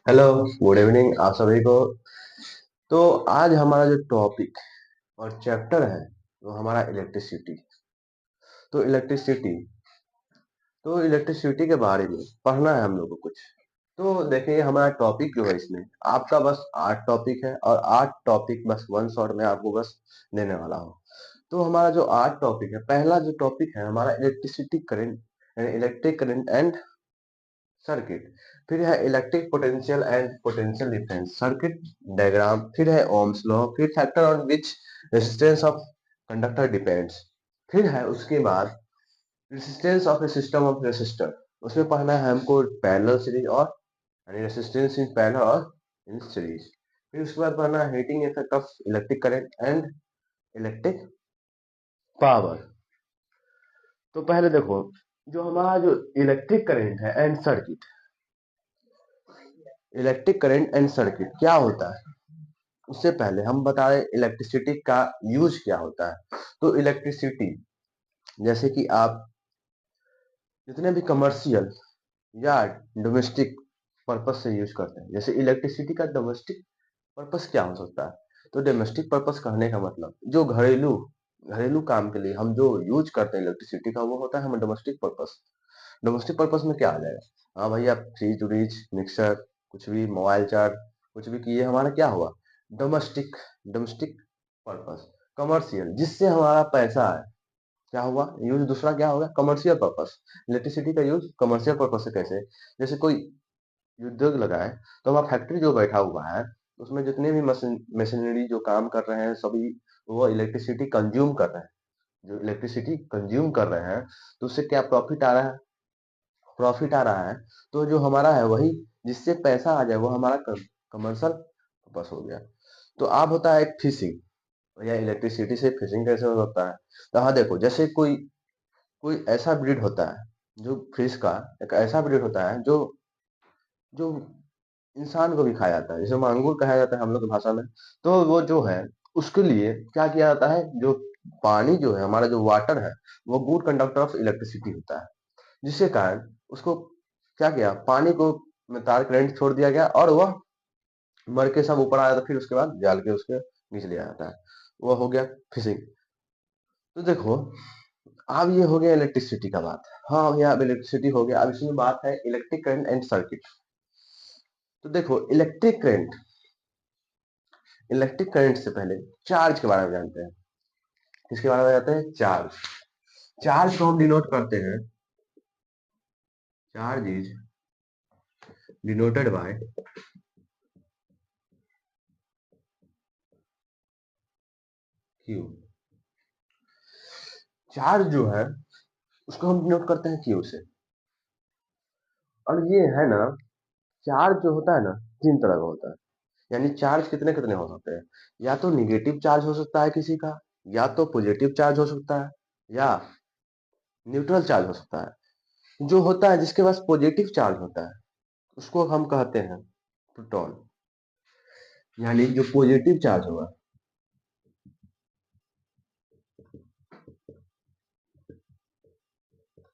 Hello. Good evening आप सभी को। तो आज हमारा जो टॉपिक और चैप्टर है वो हमारा इलेक्ट्रिसिटी। तो इलेक्ट्रिसिटी तो इलेक्ट्रिसिटी के बारे में पढ़ना है हम लोग को कुछ। तो देखिए हमारा टॉपिक जो है इसमें आपका बस 8 टॉपिक है और 8 टॉपिक बस वन शॉट में आपको बस देने वाला हूँ। तो हमारा जो 8 टॉपिक है, पहला जो टॉपिक है हमारा electricity current, electric current and circuit. फिर है electric potential and potential difference circuit diagram. फिर है ओम्स लॉ। फिर factor on which resistance of conductor depends. फिर है उसके बाद resistance of A system of resistor. उसमें पढ़ना है हमको पैरेलल सीरीज और यानी रेजिस्टेंस इन पैरेलल और इन सीरीज। फिर उसके बाद पढ़ना है heating effect of electric current and electric power. तो पहले देखो, जो हमारा जो इलेक्ट्रिक करंट है and circuit, electric current and circuit क्या होता है उससे पहले हम बता रहे इलेक्ट्रिसिटी का यूज क्या होता है। तो इलेक्ट्रिसिटी जैसे कि आप जितने भी कमर्शियल या डोमेस्टिक पर्पस से यूज करते हैं, जैसे इलेक्ट्रिसिटी का डोमेस्टिक पर्पस क्या हो सकता है। तो डोमेस्टिक पर्पस कहने का मतलब जो घरेलू घरेलू काम के लिए हम जो यूज करते हैं इलेक्ट्रिसिटी का, वो होता है हमें डोमेस्टिक पर्पस। डोमेस्टिक पर्पस में क्या आ जाएगा, हाँ भैया फ्रिज उरीज मिक्सर कुछ भी मोबाइल चार्ज कुछ भी किए, हमारा क्या हुआ डोमेस्टिक डोमेस्टिक पर्पस। कमर्शियल जिससे हमारा पैसा है, क्या हुआ यूज दूसरा क्या होगा कमर्शियल पर्पस। इलेक्ट्रिसिटी का यूज कमर्शियल पर्पस से कैसे, जैसे कोई उद्योग लगा है तो हमारा फैक्ट्री जो बैठा हुआ है उसमें जितने भी मशीनरी जो काम कर रहे हैं सभी वो इलेक्ट्रिसिटी कंज्यूम कर रहे हैं। जो इलेक्ट्रिसिटी कंज्यूम कर रहे हैं तो उससे क्या प्रॉफिट आ रहा है, प्रॉफिट आ रहा है। तो जो हमारा है वही जिससे पैसा आ जाए वो हमारा कमर्शियल पर्पस हो गया। तो आप होता है एक फिशिंग, या इलेक्ट्रिसिटी से फिशिंग कैसे हो सकता है। तो हाँ देखो, जैसे कोई कोई ऐसा ब्रीड होता है जो फिश का एक ऐसा ब्रीड होता है जो जो इंसान को भी खाया जाता है, जैसे मांगुर कहा जाता है हम लोग की भाषा में। तो वो जो है उसके लिए क्या किया जाता है, जो पानी जो है हमारा जो वाटर है वो गुड कंडक्टर ऑफ इलेक्ट्रिसिटी होता है। जिसके कारण उसको क्या किया, पानी को में तार करंट छोड़ दिया गया और वह मर के सब ऊपर आ जाता, फिर उसके बाद जाल के उसके नीचे ले जाता है। वो हो गया फिशिंग। तो देखो, अब ये हो गया इलेक्ट्रिसिटी का बात। हाँ भैया अब इलेक्ट्रिसिटी हो गया, अब इसमें बात है इलेक्ट्रिक करंट एंड सर्किट। तो देखो इलेक्ट्रिक करंट, इलेक्ट्रिक करंट से पहले चार्ज के बारे में जानते हैं। किसके बारे में जानते हैं, चार्ज। चार्ज को हम डिनोट करते हैं, charge is denoted bye Q. Charge जो है उसको हम डिनोट करते हैं क्यू से। और ये है ना, चार्ज जो होता है ना 3 तरह का होता है। यानी चार्ज कितने कितने हो सकते हैं, या तो निगेटिव चार्ज हो सकता है किसी का, या तो पॉजिटिव चार्ज हो सकता है, या न्यूट्रल चार्ज हो सकता है। जो होता है जिसके पास पॉजिटिव चार्ज होता है उसको हम कहते हैं प्रोटॉन। यानी जो पॉजिटिव चार्ज होगा,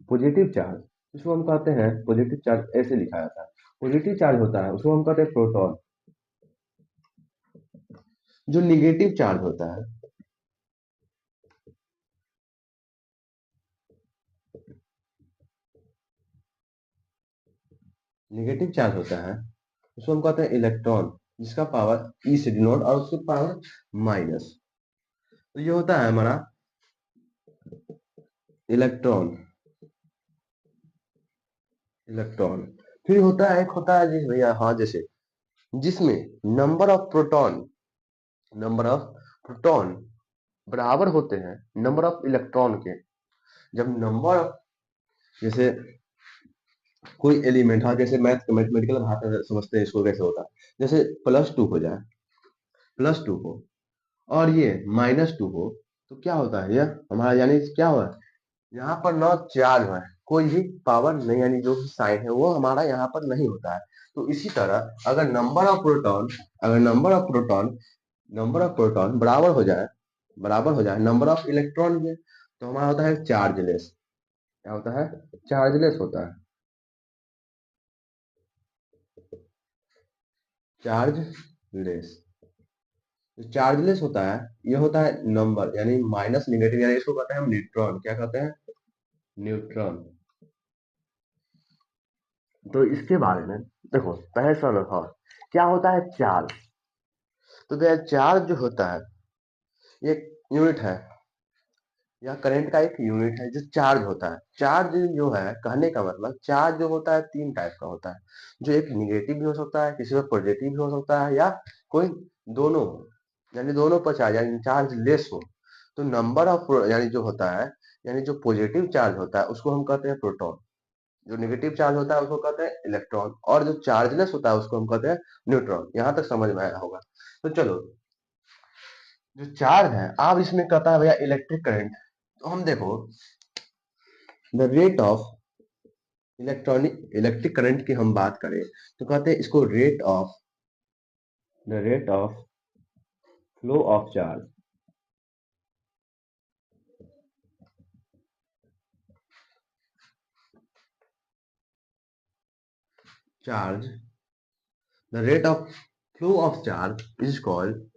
पॉजिटिव चार्ज उसको हम कहते हैं पॉजिटिव चार्ज, ऐसे लिखा जाता है। पॉजिटिव चार्ज होता है उसको हम कहते हैं प्रोटॉन। जो निगेटिव चार्ज होता है, नेगेटिव चार्ज होता है उसको हम कहते हैं इलेक्ट्रॉन, जिसका पावर ई से डिनोट और उसका पावर माइनस। तो ये होता है हमारा इलेक्ट्रॉन, इलेक्ट्रॉन। फिर होता है एक होता है जी भैया, हाँ जैसे जिसमें number of proton, number of proton बराबर होते हैं नंबर ऑफ इलेक्ट्रॉन के। जब नंबर ऑफ, जैसे कोई एलिमेंट, हाँ जैसे मैथमेटिकल भाषा में समझते हैं इसको कैसे होता है। जैसे +2 हो जाए, +2 हो और ये -2 हो, तो क्या होता है यह हमारा, यानी क्या हुआ यहाँ पर ना चार्ज है कोई भी पावर नहीं, यानी जो साइन है वो हमारा यहाँ पर नहीं होता है। तो इसी तरह अगर नंबर ऑफ प्रोटॉन, अगर नंबर ऑफ प्रोटॉन बराबर हो जाए, बराबर हो जाए नंबर ऑफ इलेक्ट्रॉन के, तो हमारा होता है चार्जलेस। क्या होता है, चार्जलेस होता है। Charge less. जो चार्जलेस होता है ये होता है नंबर यानी माइनस निगेटिव, यानी इसको कहते हैं हम न्यूट्रॉन। क्या कहते हैं? न्यूट्रॉन। तो इसके बारे में देखो, पहले सवाल था क्या होता है चार्ज। तो क्या चार्ज जो होता है ये यूनिट है, यह करंट का एक यूनिट है जो चार्ज होता है। चार्ज जो है, कहने का मतलब चार्ज जो होता है तीन टाइप का होता है, जो एक निगेटिव भी हो सकता है, किसी में पॉजिटिव भी हो सकता है, या कोई दोनों हो, यानी दोनों पर चार्ज, यानी चार्ज लेस हो। तो नंबर ऑफ यानी जो होता है, यानी जो पॉजिटिव चार्ज होता है उसको हम कहते हैं प्रोटॉन, जो नेगेटिव चार्ज होता है उसको कहते हैं इलेक्ट्रॉन, और जो चार्जलेस होता है उसको हम कहते हैं न्यूट्रॉन। यहाँ तक समझ में आया होगा। तो चलो, जो चार्ज है अब इसमें कहता है भैया इलेक्ट्रिक करंट। तो हम देखो, the rate of electric current की हम बात करें तो कहते हैं इसको rate of flow of charge. Charge the rate of flow of charge is called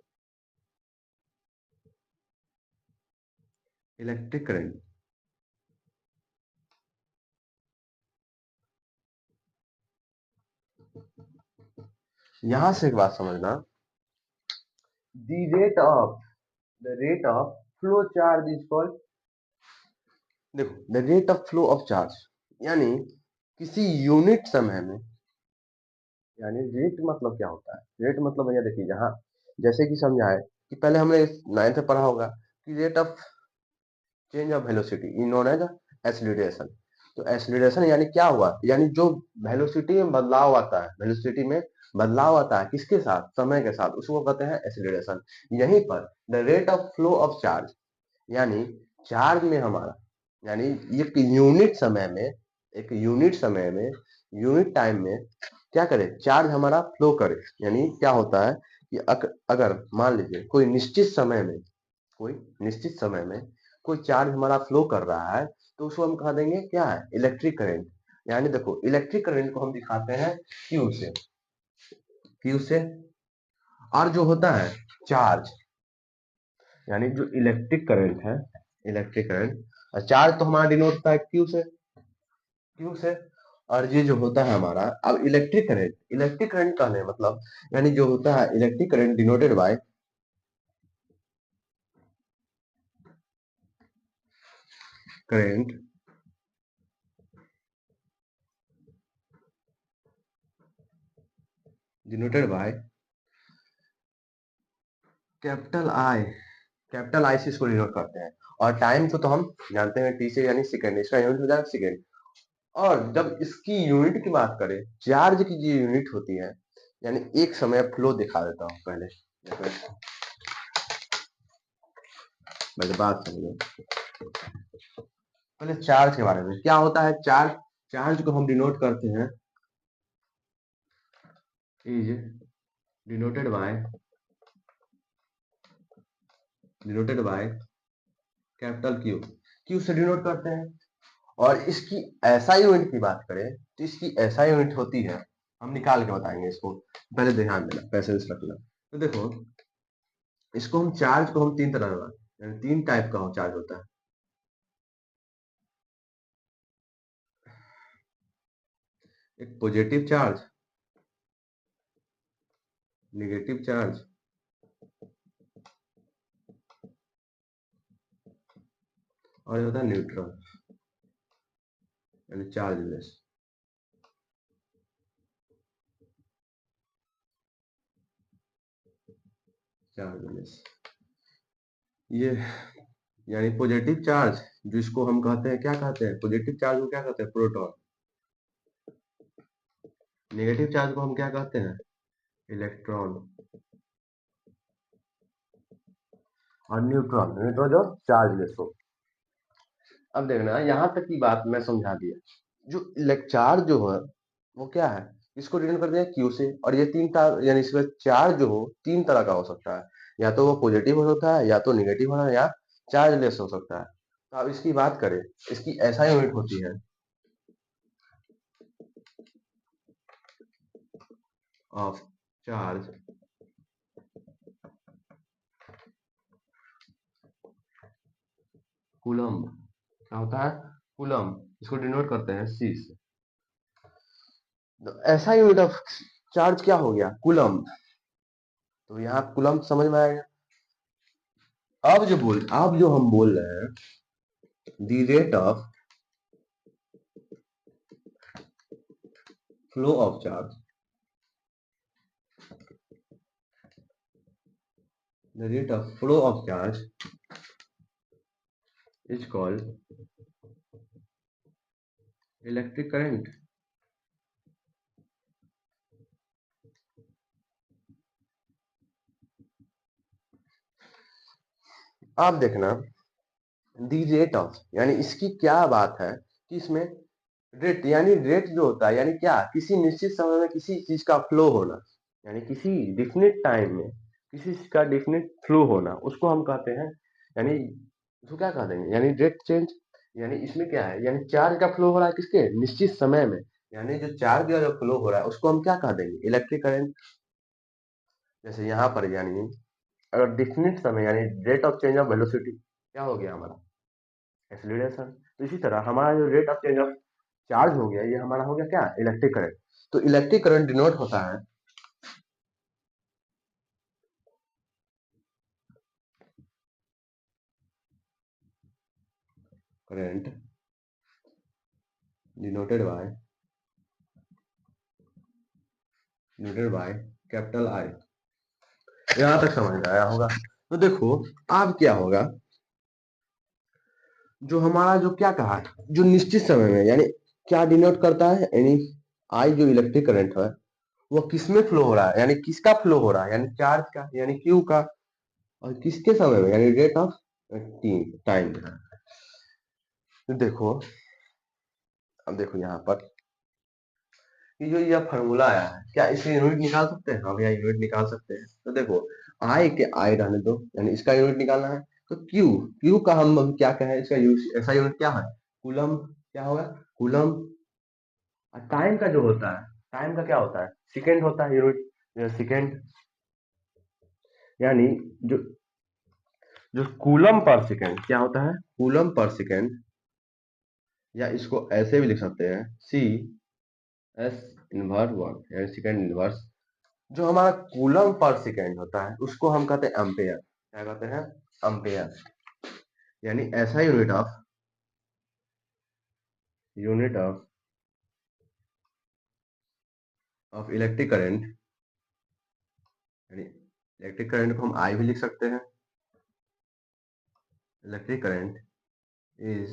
electric current. यहां से एक बात समझना, the rate of the rate of flow charge is called, देखो the rate of flow of charge यानी किसी unit समय में, यानी रेट मतलब क्या होता है? रेट मतलब भैया देखिए, जहाँ जैसे कि समझाए कि पहले हमने नाइन्थ में पढ़ा होगा कि rate of change of velocity in known as acceleration. तो एक्सीलरेशन यानी क्या हुआ, यानी जो वेलोसिटी में बदलाव आता है, वेलोसिटी में बदलाव आता है किसके साथ? समय के साथ, उसको कहते हैं एक्सीलरेशन। यहीं पर the rate of flow of charge, यानी चार्ज में हमारा, यानी एक यूनिट समय में, एक यूनिट समय में, यूनिट टाइम में क्या करे, चार्ज हमारा फ्लो करे। यानी क्या होता है कि अगर मान लीजिए कोई निश्चित समय में, कोई निश्चित समय में कोई चार्ज हमारा फ्लो कर रहा है, तो उसको हम कह देंगे क्या है? Electric current. यानी देखो इलेक्ट्रिक करंट को हम दिखाते हैं क्यू से, क्यू से। और जो होता है चार्ज, यानी जो इलेक्ट्रिक करंट है, इलेक्ट्रिक करंट, चार्ज तो हमारा डिनोट होता है क्यू से, क्यू से। और ये जो होता है हमारा अब इलेक्ट्रिक करंट, इलेक्ट्रिक करंट कहने मतलब, यानी जो होता है electric current denoted by current denoted by capital I, capital I से इसको डिनोट करते हैं। और टाइम को तो हम जानते हैं टी से, यानी सेकंड, इसका यूनिट हो जाएगा सेकंड। और जब इसकी यूनिट की बात करें, चार्ज की जो यूनिट होती है, यानी एक समय फ्लो दिखा देता हूँ पहले, मेरी बात समझो। पहले चार्ज के बारे में क्या होता है, चार्ज, चार्ज को हम डिनोट करते हैं, is denoted by, denoted by capital Q, Q से डिनोट करते हैं। और इसकी ऐसा यूनिट की बात करें तो इसकी ऐसा यूनिट होती है, हम निकाल के बताएंगे इसको, पहले ध्यान देना, पैसेंस रखना। तो देखो, इसको हम चार्ज को हम तीन तरह का, यानी तीन टाइप का चार्ज होता है। एक पॉजिटिव चार्ज, नेगेटिव चार्ज, और ये होता है न्यूट्रल, यानी चार्जलेस, चार्जलेस। ये यानी पॉजिटिव चार्ज, जिसको हम कहते हैं, क्या कहते हैं पॉजिटिव चार्ज को, क्या कहते हैं? प्रोटॉन। नेगेटिव चार्ज को हम क्या कहते हैं? इलेक्ट्रॉन। और न्यूट्रॉन, न्यूट्रॉन जो चार्जलेस हो। अब देखना, यहाँ तक की बात मैं समझा दिया। जो चार्ज जो है वो क्या है, इसको डिनोट करते हैं क्यू से। और ये तीन तरह, यानी इसमें चार्ज जो हो तीन तरह का हो सकता है, या तो वो पॉजिटिव हो सकता है, या तो निगेटिव हो सकता है, या चार्जलेस हो सकता है। तो अब इसकी बात करें, इसकी ऐसा यूनिट होती है ऑफ चार्ज कूलम्ब, क्या होता है? कूलम्ब, इसको डिनोट करते हैं सी से। तो ऐसा यूनिट ऑफ चार्ज क्या हो गया? कूलम्ब। तो यहाँ कूलम्ब समझ में आएगा। अब जो हम बोल रहे हैं, the rate of flow of charge, the rate of flow of charge is called electric current। आप देखना, दी रेट ऑफ यानी इसकी क्या बात है कि इसमें रेट, यानी रेट जो होता है यानी क्या, किसी निश्चित समय में किसी चीज का फ्लो होना, यानी किसी डिफिनिट टाइम में किसी चीज का डिफिनिट फ्लो होना, उसको हम कहते हैं, यानी उसको क्या कह देंगे, यानी रेट चेंज। यानी इसमें क्या है, यानी चार्ज का फ्लो हो रहा है किसके, निश्चित समय में, यानी जो चार्ज का जो फ्लो हो रहा है उसको हम क्या कह देंगे, इलेक्ट्रिक करंट। जैसे यहाँ पर यानी अगर डिफिनिट समय यानी rate of change of velocity क्या हो गया हमारा, एक्सीलरेशन। तो इसी तरह हमारा जो rate of change of charge हो गया, ये हमारा हो गया क्या, इलेक्ट्रिक करंट। तो इलेक्ट्रिक करंट डिनोट होता है, current denoted by capital I. यहां तक समझ में आया होगा। तो देखो अब क्या होगा, जो हमारा जो क्या कहा है, जो निश्चित समय में यानी क्या डिनोट करता है, यानी आई जो इलेक्ट्रिक करंट है वो किसमें फ्लो हो रहा है, यानी किसका फ्लो हो रहा है, यानी चार्ज का यानी क्यू का, और किसके समय में, यानी रेट ऑफ टाइम। तो देखो, अब देखो यहाँ पर कि जो यह फॉर्मूला आया है, क्या इसे यूनिट निकाल सकते हैं? हाँ भैया यूनिट निकाल सकते हैं। तो देखो आई के आई रहने दो, यानी इसका यूनिट निकालना है। तो क्यू, क्यू का हम अभी क्या कहें, इसका ऐसा यूनिट क्या है, कूलम। क्या होगा, कूलम। और टाइम का जो होता है, टाइम का क्या होता है, सेकेंड होता है यूनिट, सेकेंड। यानी जो जो कूलम पर सेकेंड क्या होता है, कूलम पर सेकेंड, या इसको ऐसे भी लिख सकते हैं सी एस इनवर्स वन, यानी सेकेंड इनवर्स। जो हमारा कूलम पर सेकेंड होता है उसको हम कहते हैं एम्पेयर। क्या कहते हैं, एम्पेयर। यानी ऐसा यूनिट ऑफ इलेक्ट्रिक करंट, यानी इलेक्ट्रिक करंट को हम आई भी लिख सकते हैं, इलेक्ट्रिक करंट इज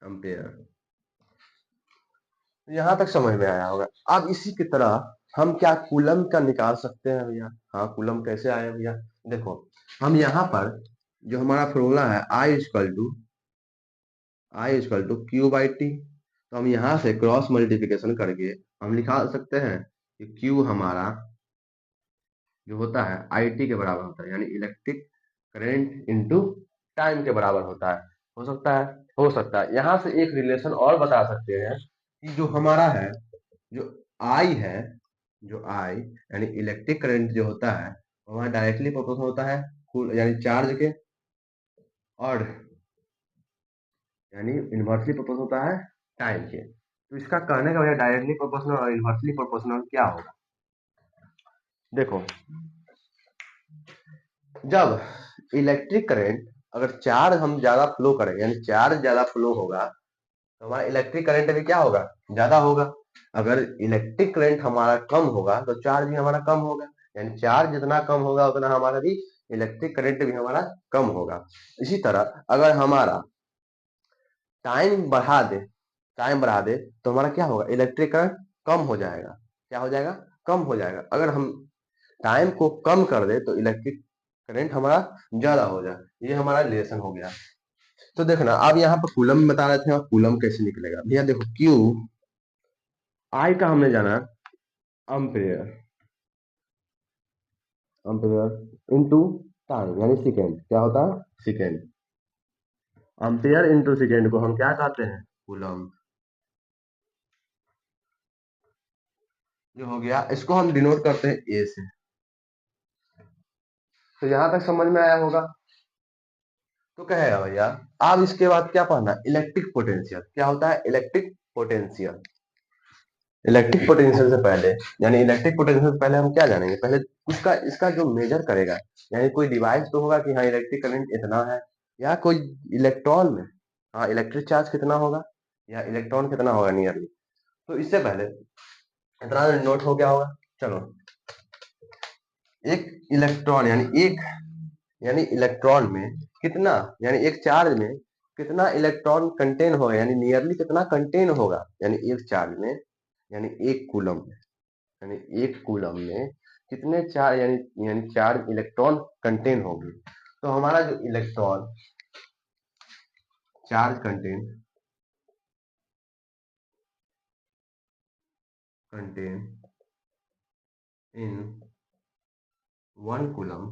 एम्पेयर। यहाँ तक समझ में आया होगा। अब इसी की तरह हम क्या कूलम का निकाल सकते हैं भैया? हाँ कूलम कैसे आया भैया, देखो हम यहाँ पर जो हमारा फॉर्मूला है I equal to Q by T, तो हम यहाँ से क्रॉस मल्टीप्लिकेशन करके हम निकाल सकते हैं कि क्यू हमारा जो होता है आई टी के बराबर होता है, यानी इलेक्ट्रिक करेंट इनटू टाइम के बराबर होता है। हो सकता है, हो सकता है। यहाँ से एक रिलेशन और बता सकते हैं कि जो हमारा है, जो आई है, जो आई यानी इलेक्ट्रिक करंट जो होता है वहाँ डायरेक्टली प्रोपोर्शनल होता है यानी चार्ज के, और यानी इन्वर्सली प्रोपोर्शनल होता है टाइम के। तो इसका कहने का वजह डायरेक्टली प्रोपोर्शनल और इन्वर्सली प्रोपोर्शनल क्या होगा, देखो जब इलेक्ट्रिक करंट अगर चार्ज हम ज्यादा फ्लो करें, यानी चार्ज ज्यादा फ्लो होगा तो हमारा इलेक्ट्रिक करंट भी क्या होगा, ज्यादा होगा। अगर इलेक्ट्रिक करंट हमारा कम होगा तो चार्ज भी हमारा कम होगा, यानी चार्ज जितना कम होगा उतना हमारा भी इलेक्ट्रिक करंट भी हमारा कम होगा। इसी तरह अगर हमारा टाइम बढ़ा दे टाइम बढ़ा दे तो हमारा क्या होगा, इलेक्ट्रिक करंट कम हो जाएगा। क्या हो जाएगा, कम हो जाएगा। अगर हम टाइम को कम कर दे तो इलेक्ट्रिक करंट हमारा ज्यादा हो जाए। ये हमारा रिलेशन हो गया। तो देखना अब यहाँ पर कूलम बता रहे थे, और कूलम कैसे निकलेगा भैया, देखो क्यू आई का हमने जाना अम्पेयर, अम्पेयर इनटू टाइम यानी सेकेंड। क्या होता है, सेकेंड। अम्पेयर इनटू सेकेंड को हम क्या कहते हैं, कूलम। जो हो गया इसको हम डिनोट करते हैं ए से। तो यहां तक समझ में आया होगा। तो कहेगा भैया अब इसके बाद क्या पढ़ना, इलेक्ट्रिक पोटेंशियल। क्या होता है इलेक्ट्रिक पोटेंशियल। इलेक्ट्रिक पोटेंशियल से पहले, यानी इलेक्ट्रिक पोटेंशियल से पहले हम क्या जानेंगे, पहले उसका इसका जो मेजर करेगा, यानी कोई डिवाइस तो होगा कि हाँ इलेक्ट्रिक करंट इतना है, या कोई इलेक्ट्रॉन में हाँ इलेक्ट्रिक चार्ज कितना होगा, या इलेक्ट्रॉन कितना होगा नियरली। तो इससे पहले इतना नोट हो गया होगा। चलो, एक इलेक्ट्रॉन यानी इलेक्ट्रॉन में कितना, यानी एक चार्ज में कितना इलेक्ट्रॉन कंटेन होगा, यानी नियरली कितना कंटेन होगा, यानी एक चार्ज में, यानी एक कूलम, यानी एक कूलम में कितने चार यानी चार इलेक्ट्रॉन कंटेन होंगे। तो हमारा जो electron charge contain in one coulomb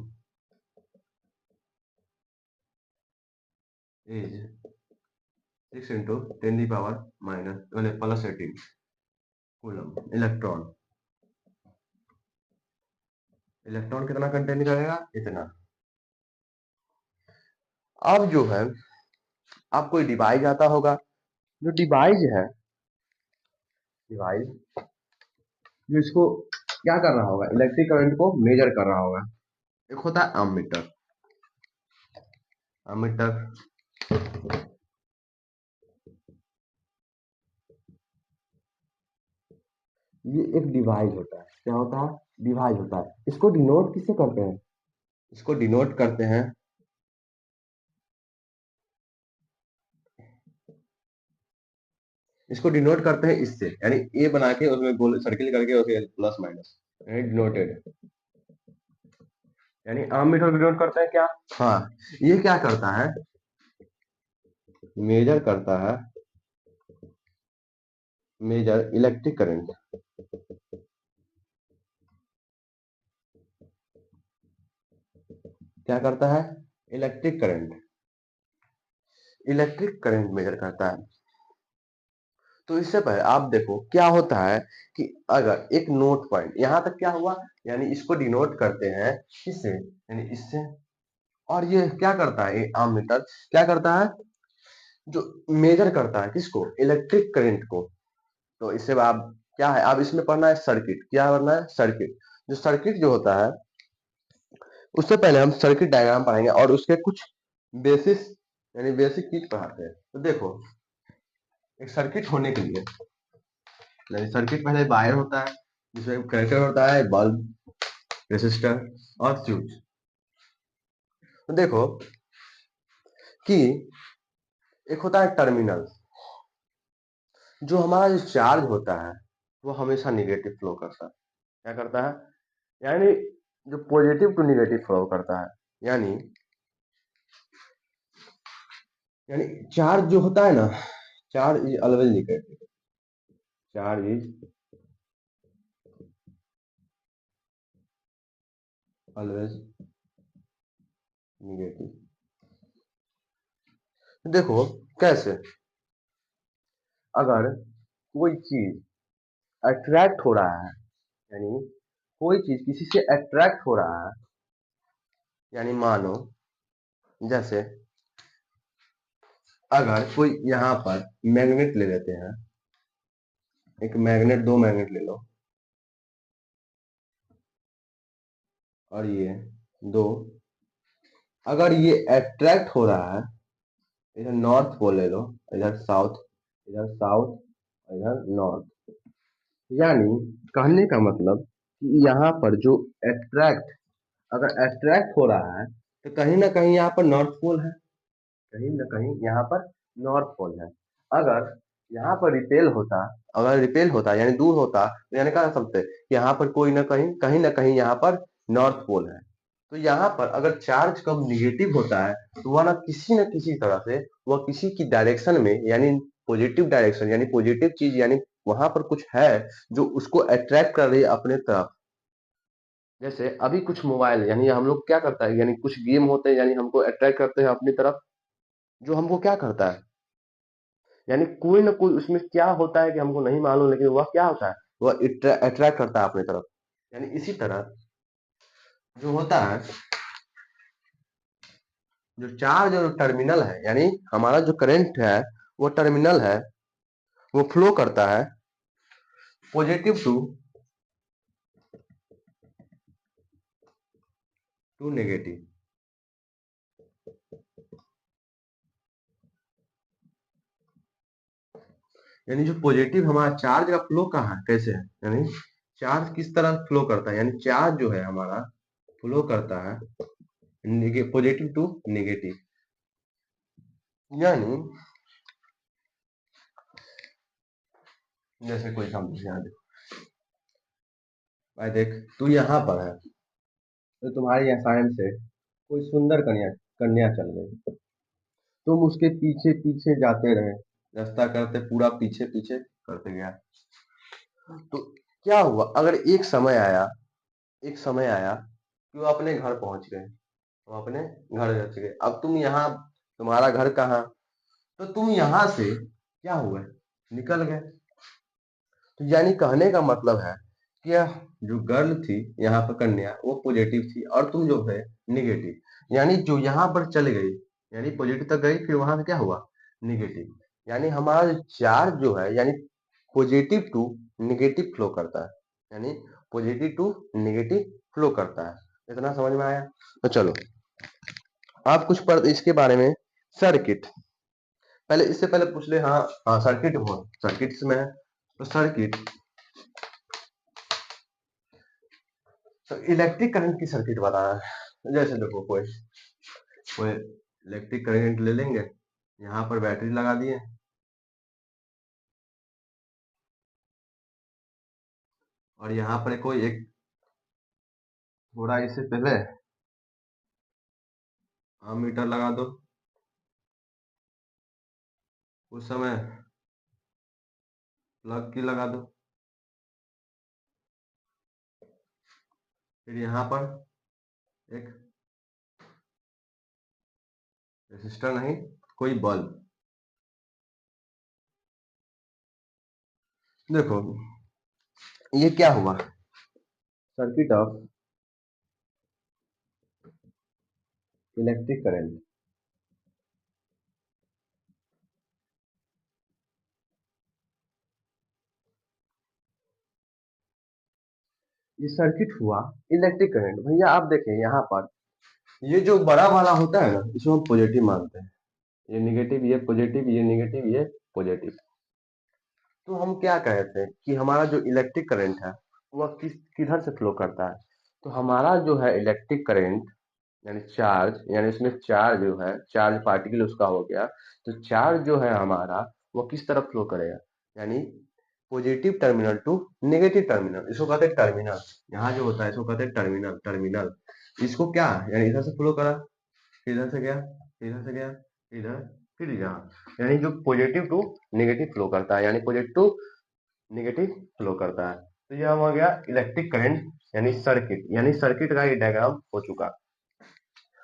is 6 into 10⁻⁻, +18 coulomb. Electron कितना कंटेन करेगा, इतना। अब जो है अब कोई डिवाइस आता होगा, जो डिवाइस जो इसको क्या कर रहा होगा, इलेक्ट्रिक करंट को मेजर कर रहा होगा। एक होता है अमीटर। अमीटर ये एक डिवाइस होता है। क्या होता है, डिवाइस होता है। इसको डिनोट किससे करते हैं, इसको डिनोट करते हैं, इसको डिनोट करते हैं इससे, यानी ए बना के उसमें गोल सर्किल करके उसे प्लस माइनस, यानी डिनोटेड। यानी अमीटर डिनोट करते हैं क्या, हाँ ये क्या करता है, मेजर करता है, मेजर इलेक्ट्रिक करंट। क्या करता है, electric current, electric current measure करता है। तो इससे पहले आप देखो क्या होता है कि अगर एक नोट पॉइंट यहां तक क्या हुआ, यानी इसको डिनोट करते हैं किससे, यानी इससे। और ये क्या करता है, ये अमीटर क्या करता है, जो मेजर करता है किसको, इलेक्ट्रिक करंट को। तो इससे आप क्या है, अब इसमें पढ़ना है सर्किट। क्या पढ़ना है, सर्किट। जो सर्किट जो होता है, उससे पहले हम सर्किट डायग्राम पढ़ेंगे और उसके कुछ बेसिस यानी बेसिक चीज पढ़ाते हैं। तो देखो, एक सर्किट होने के लिए, यानी सर्किट पहले वायर होता है, जिसमें कनेक्टर होता है, बल्ब, रेसिस्टर और स्विच। तो देखो कि एक होता है टर्मिनल। जो हमारा जो चार्ज होता है वो हमेशा निगेटिव फ्लो करता है। क्या करता है, यानी जो पॉजिटिव टू निगेटिव फ्लो करता है। यानी यानी चार्ज जो होता है ना, charge is always negative, charge is always negative. देखो कैसे, अगर कोई चीज अट्रैक्ट हो रहा है, यानी कोई चीज किसी से अट्रैक्ट हो रहा है, यानी मानो जैसे अगर कोई यहाँ पर मैग्नेट ले लेते हैं, एक मैग्नेट, दो मैग्नेट ले लो, और ये दो, अगर ये अट्रैक्ट हो रहा है, इधर नॉर्थ पोल ले लो, इधर साउथ, इधर साउथ, इधर नॉर्थ। यानी कहने का मतलब कि यहाँ पर जो अट्रैक्ट, अगर अट्रैक्ट हो रहा है तो कहीं ना कहीं यहाँ पर नॉर्थ पोल है, कहीं ना कहीं यहाँ पर नॉर्थ पोल है। अगर यहाँ पर रिपेल होता, अगर रिपेल होता यानी दूर होता, तो यानी कह सकते कि यहाँ पर कोई ना कहीं ना कहीं यहाँ पर नॉर्थ पोल है। तो यहाँ पर अगर चार्ज कब निगेटिव होता है, तो वह ना किसी तरह से वह किसी की डायरेक्शन में, यानी पॉजिटिव डायरेक्शन, यानी पॉजिटिव चीज, यानी वहां पर कुछ है जो उसको अट्रैक्ट कर रही है अपने तरफ। जैसे अभी कुछ मोबाइल, यानी हम लोग क्या करता है, यानी कुछ गेम होते हैं, यानी हमको अट्रैक्ट करते हैं अपनी तरफ, जो हमको क्या करता है, यानी कोई ना कोई उसमें क्या होता है कि हमको नहीं मालूम, लेकिन वह क्या होता है, वह अट्रैक्ट करता है अपनी तरफ। यानी इसी तरह जो होता है, जो चार्ज और टर्मिनल है, यानी हमारा जो करंट है वो टर्मिनल है, वो फ्लो करता है पॉजिटिव टू नेगेटिव। यानी जो पॉजिटिव हमारा चार्ज का फ्लो कहाँ है, कैसे है, यानी चार्ज किस तरह फ्लो करता है, यानी चार्ज जो है हमारा फ्लो करता है पॉजिटिव टू नेगेटिव। यानी जैसे कोई हम यहाँ देख, भाई देख तू यहाँ पर है, तो तुम्हारी असाइनमेंट से कोई सुंदर कन्या कन्या चल गई, तुम उसके पीछे पीछे जाते रहे, रास्ता करते पूरा पीछे पीछे करते गया। तो क्या हुआ, अगर एक समय आया कि वो अपने घर पहुंच गए, वो अपने घर पहुंच गए, अब तुम यहाँ, तुम्हारा घर कहाँ, तो तुम यहाँ से क्या हुए, निकल गए। तो यानी कहने का मतलब है कि यह जो गर्ल थी यहाँ पर कन्या, वो पॉजिटिव थी और तुम जो है निगेटिव। यानी जो यहाँ पर चले गई, यानी पॉजिटिव तक गई, फिर वहां से क्या हुआ, निगेटिव। यानी हमारा चार्ज जो है, यानी पॉजिटिव टू निगेटिव फ्लो करता है, यानी पॉजिटिव टू निगेटिव फ्लो करता है। इतना समझ में आया? तो चलो आप कुछ पढ़ इसके बारे में। सर्किट, पहले इससे पहले पूछ ले, हाँ हाँ सर्किट हो, सर्किट में है तो सर्किट, तो इलेक्ट्रिक करंट की सर्किट बताना है। जैसे देखो कोई कोई इलेक्ट्रिक करंट ले लेंगे, यहाँ पर बैटरी लगा दिए, और यहाँ पर कोई एक थोड़ा इससे पहले मीटर लगा दो, उस समय प्लग की लगा दो, फिर यहाँ पर एक रेसिस्टर नहीं, कोई बल्ब। देखो ये क्या हुआ, सर्किट ऑफ इलेक्ट्रिक करंट। ये सर्किट हुआ इलेक्ट्रिक करंट। भैया आप देखें यहाँ पर, ये जो बड़ा वाला होता है ना, इसको हम पॉजिटिव मानते हैं, ये निगेटिव, ये पॉजिटिव, ये निगेटिव, ये पॉजिटिव। तो हम क्या कहते हैं कि हमारा जो इलेक्ट्रिक करंट है वह किधर से फ्लो करता है। तो हमारा जो है इलेक्ट्रिक करंट, यानी चार्ज, यानी इसमें चार्ज जो है, चार्ज पार्टिकल उसका हो गया, तो चार्ज जो है हमारा वो किस तरफ फ्लो करेगा, यानी positive terminal to negative terminal, इसको कहते हैं टर्मिनल। यहाँ जो होता है इसको कहते हैं टर्मिनल, टर्मिनल। इसको क्या, यानी इधर से फ्लो करा, फिर इधर से गया, फिर इधर से गया, इधर, फिर यहाँ, यानी जो पॉजिटिव टू नेगेटिव फ्लो करता है, यानी पॉजिटिव टू नेगेटिव फ्लो करता है। तो यह हो गया इलेक्ट्रिक करंट, यानी सर्किट, यानी सर्किट का ये डायग्राम हो चुका।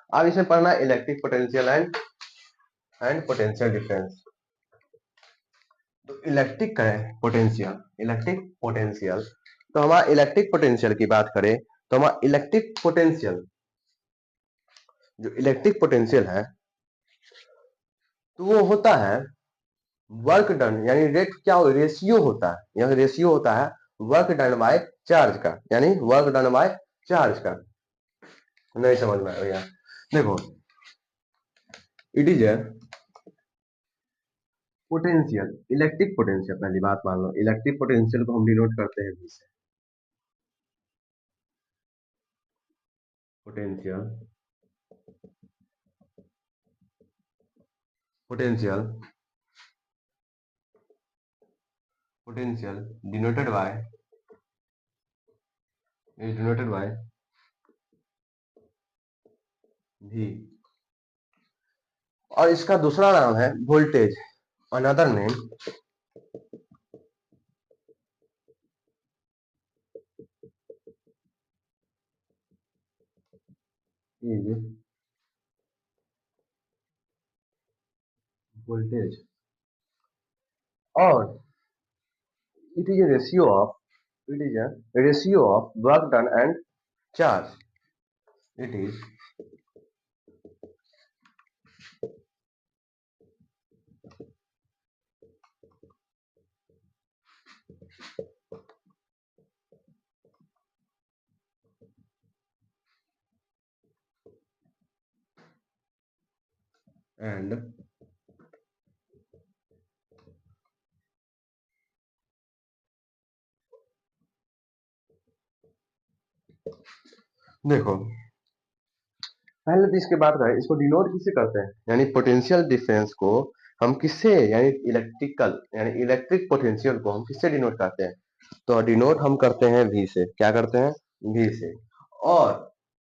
अब इसमें पढ़ना electric potential and potential difference. तो इलेक्ट्रिक करें पोटेंशियल, इलेक्ट्रिक पोटेंशियल, तो हमारा इलेक्ट्रिक पोटेंशियल की बात करें, तो हमारा इलेक्ट्रिक पोटेंशियल, जो इलेक्ट्रिक पोटेंशियल है, तो वो होता है वर्क डन, यानी रेट क्या हो, रेशियो होता है, यह रेशियो होता है वर्क डन बाय चार्ज का, यानी वर्क डन बाय चार्ज का। नहीं समझ में आया? देखो it is A potential, electric potential, पहली बात मान लो, इलेक्ट्रिक पोटेंशियल को हम डिनोट करते हैं V से। Potential, potential, potential denoted by, is denoted by V। और इसका दूसरा नाम है voltage, another name is voltage, और it is a ratio of It is a ratio of work done and charge. It is and देखो पहले तो इसके बात करें, इसको डिनोट किससे करते हैं, यानी पोटेंशियल डिफरेंस को हम किससे, यानी इलेक्ट्रिकल यानी इलेक्ट्रिक पोटेंशियल को हम किससे डिनोट करते हैं, तो डिनोट हम करते हैं वी से। क्या करते हैं, वी से। और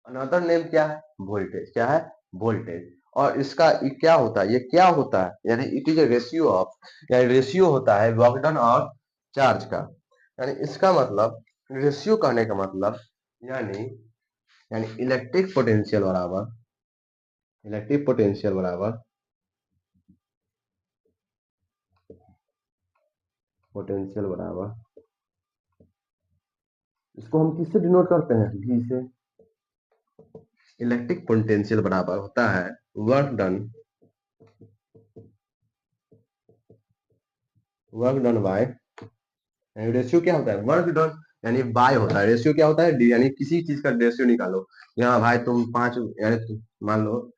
अनदर नेम क्या है, वोल्टेज। क्या है, वोल्टेज। और इसका क्या होता है, ये क्या होता है, यानी it is a ratio of, यानी रेशियो होता है वर्क डन और चार्ज का। यानी इसका मतलब, रेशियो कहने का मतलब यानी यानी इलेक्ट्रिक पोटेंशियल बराबर पोटेंशियल बराबर, इसको हम किससे डिनोट करते हैं, V से। इलेक्ट्रिक पोटेंशियल बराबर होता है वर्क डन बाय, रेशियो क्या होता है, वर्क डन यानी बाय होता है, रेशियो क्या होता है, डी, यानी किसी चीज का रेशियो निकालो। यहाँ भाई तुम पांच, यानी मान लो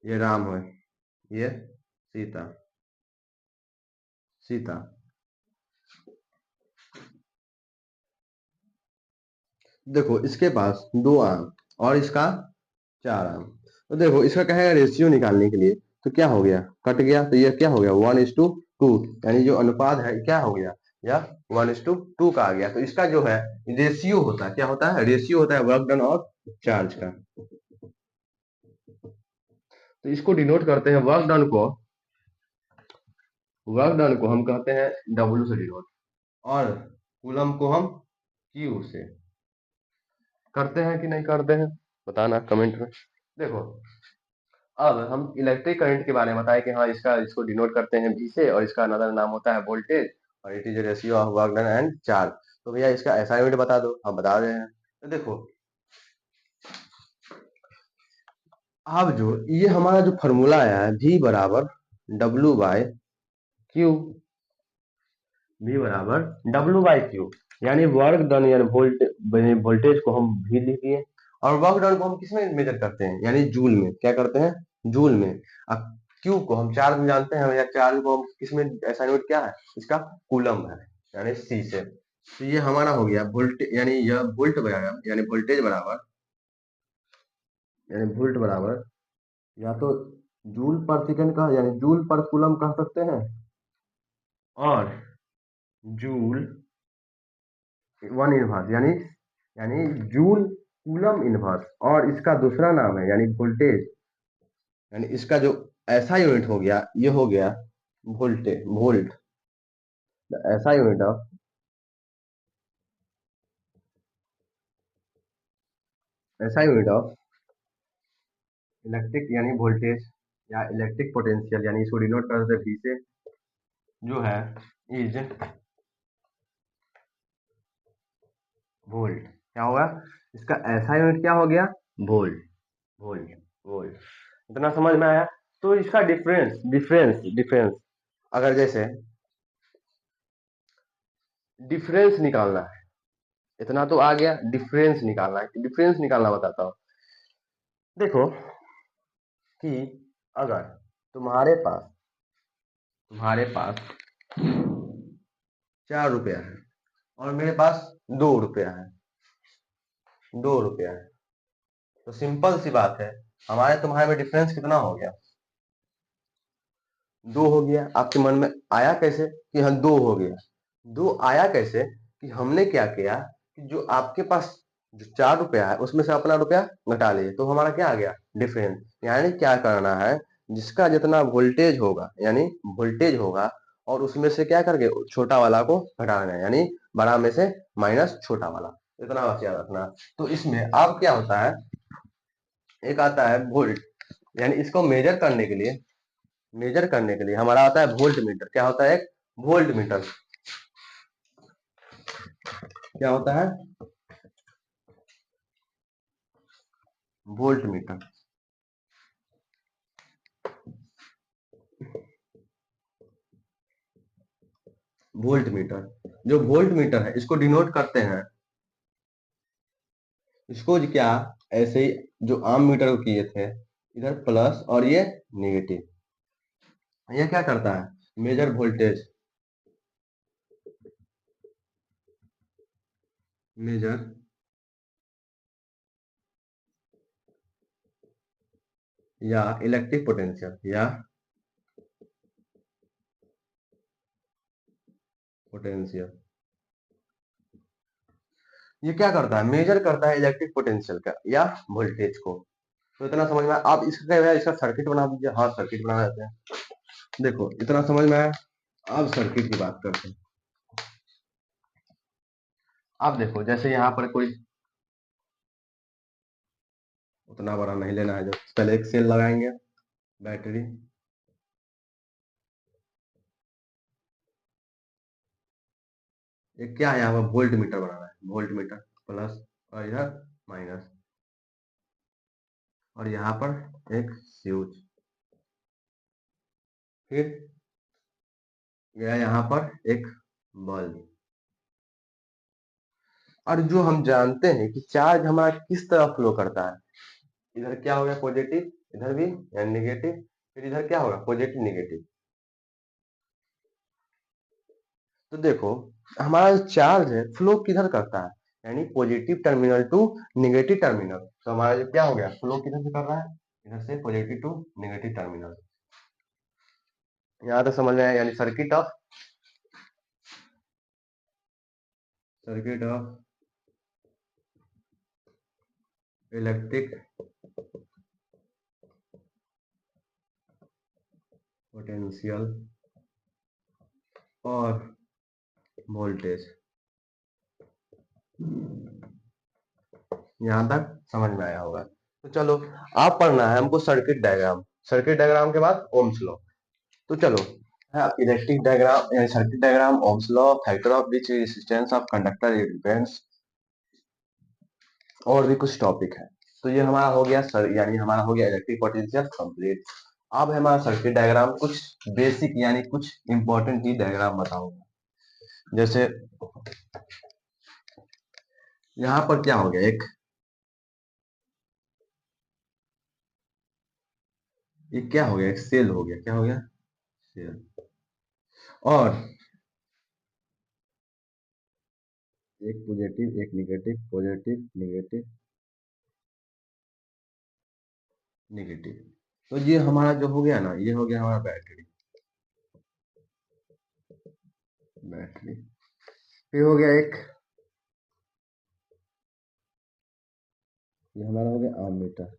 ये राम है, ये सीता, सीता। देखो इसके पास दो आम और इसका चार आम, तो देखो इसका कहेगा रेशियो निकालने के लिए, तो क्या हो गया, कट गया, तो ये क्या हो गया 1:2, यानी जो अनुपात है क्या हो गया, या 1:2 का आ गया। तो इसका जो है रेशियो होता है, क्या होता है, रेशियो होता है वर्क डन और चार्ज का। तो इसको डिनोट करते हैं, वर्क डन को हम कहते हैं W से डिनोट, और कूलम को हम Q से। करते हैं कि नहीं करते हैं, बताना कमेंट में। देखो अब हम इलेक्ट्रिक करंट के बारे में बताएं कि हाँ इसको डिनोट करते हैं V से, और इसका अनदर नाम होता है वोल्टेज, और it is ratio of work done and charge. तो भैया इसका असाइनमेंट बता दो, हम बता रहे हैं। तो देखो अब जो ये हमारा जो फॉर्मूला आया है, V बराबर W/Q, V बराबर W/Q, यानी वर्क डन यानी वोल्टेज को हम V लिख दिए, और वर्क डन को हम किस में मेजर करते हैं, यानी जूल में। क्या करते हैं, जूल में। अब Q को हम चार्ज में जानते हैं, या चार्ज को हम किस में, असाइनमेंट क्या है इसका, कूलम है, यानी C से। तो ये हमारा हो गया वोल्ट, यानी यह वोल्ट बराबर, यानी वोल्टेज बराबर, यानी वोल्ट बराबर या तो जूल पर सेकंड का, यानी जूल पर कूलम कह सकते हैं, और जूल वन इनवर्स, यानी यानी जूल कूलम इनवर्स, और इसका दूसरा नाम है यानी वोल्टेज, यानी इसका जो ऐसा यूनिट हो गया, ये हो गया वोल्ट। ऐसा यूनिट ऑफ ऐसा यूनिट ऑफ इलेक्ट्रिक यानी वोल्टेज या इलेक्ट्रिक पोटेंशियल, यानी इसको डिनोट करते हैं V से, जो है इज वोल्ट। क्या होगा, इसका ऐसा यूनिट क्या हो गया, वोल्ट, वोल्ट, वोल्ट। इतना समझ में आया। तो इसका डिफरेंस डिफरेंस डिफरेंस, अगर जैसे डिफरेंस निकालना है, इतना तो आ गया, डिफरेंस निकालना है, डिफरेंस निकालना बताता हूँ। देखो कि अगर तुम्हारे पास 4 रुपया है, और मेरे पास 2 रुपया है, 2 रुपया है, तो सिंपल सी बात है, हमारे तुम्हारे में डिफरेंस कितना हो गया, 2 हो गया। आपके मन में आया कैसे कि हाँ 2 हो गया, 2 आया कैसे, कि हमने क्या किया कि जो आपके पास जो 4 रुपया है उसमें से अपना रुपया घटा लिए, तो हमारा क्या आ गया, डिफरेंस। यानी क्या करना है, जिसका जितना वोल्टेज होगा, और उसमें से क्या करके छोटा वाला को घटाना है, यानी बड़ा में से माइनस छोटा वाला, इतना बस याद रखना। तो इसमें अब क्या होता है, एक आता है वोल्ट, यानी इसको मेजर करने के लिए हमारा आता है वोल्ट मीटर। क्या होता है, एक वोल्ट मीटर। क्या होता है? Volt meter. वोल्ट मीटर, जो वोल्ट मीटर है इसको डिनोट करते हैं, इसको क्या, ऐसे ही जो आम मीटर को किए थे, इधर प्लस और ये नेगेटिव, ये क्या करता है, मेजर वोल्टेज, मेजर या इलेक्ट्रिक पोटेंशियल, या पोटेंशियल, ये क्या करता है, मेजर करता है इलेक्ट्रिक पोटेंशियल का या वोल्टेज को। तो इतना समझ में आया? आप इसका क्या है, इसका सर्किट बना दीजिए। हाँ, सर्किट बना देते हैं। देखो इतना समझ में आया। अब सर्किट की बात करते हैं। आप देखो जैसे यहाँ पर कोई, उतना बड़ा नहीं लेना है, जो पहले एक सेल लगाएंगे, बैटरी, एक क्या है, यहाँ पर वोल्ट मीटर बनाना है, वोल्ट मीटर, प्लस और इधर माइनस, और यहाँ पर एक स्विच, फिर गया यहाँ पर एक बल्ब। और जो हम जानते हैं कि चार्ज हमारा किस तरह फ्लो करता है, इधर क्या होगा पॉजिटिव, इधर भी यानी नेगेटिव, फिर इधर क्या होगा पॉजिटिव नेगेटिव। तो देखो हमारा जो चार्ज है फ्लो किधर करता है, यानी positive terminal to negative terminal. तो हमारा जो क्या हो गया, फ्लो किधर से कर रहा है, इधर से पॉजिटिव टू नेगेटिव टर्मिनल। यहाँ तो समझ में आया, यानी सर्किट ऑफ इलेक्ट्रिक पोटेंशियल और वोल्टेज, यहाँ तक समझ में आया होगा। तो चलो, आप पढ़ना है हमको सर्किट डायग्राम, सर्किट डायग्राम के बाद ओम्स लॉ। तो चलो, है इलेक्ट्रिक डायग्राम यानी circuit diagram, Ohm's law, factor of which resistance of conductor depends, और भी कुछ टॉपिक है। तो ये हमारा हो गया सर, यानी हमारा हो गया इलेक्ट्रिक पोटेंशियल कंप्लीट। अब है हमारा सर्किट डायग्राम, कुछ बेसिक यानी कुछ इंपॉर्टेंट ही डायग्राम बताऊंगा। जैसे यहाँ पर क्या हो गया, एक ये क्या हो गया, एक सेल हो गया, क्या हो गया, सेल, और एक पॉजिटिव एक निगेटिव, पॉजिटिव नेगेटिव नेगेटिव। तो ये हमारा जो हो गया ना, ये हो गया हमारा बैटरी, बैटरी, फिर हो गया एक, ये हमारा हो गया आर्मीटर,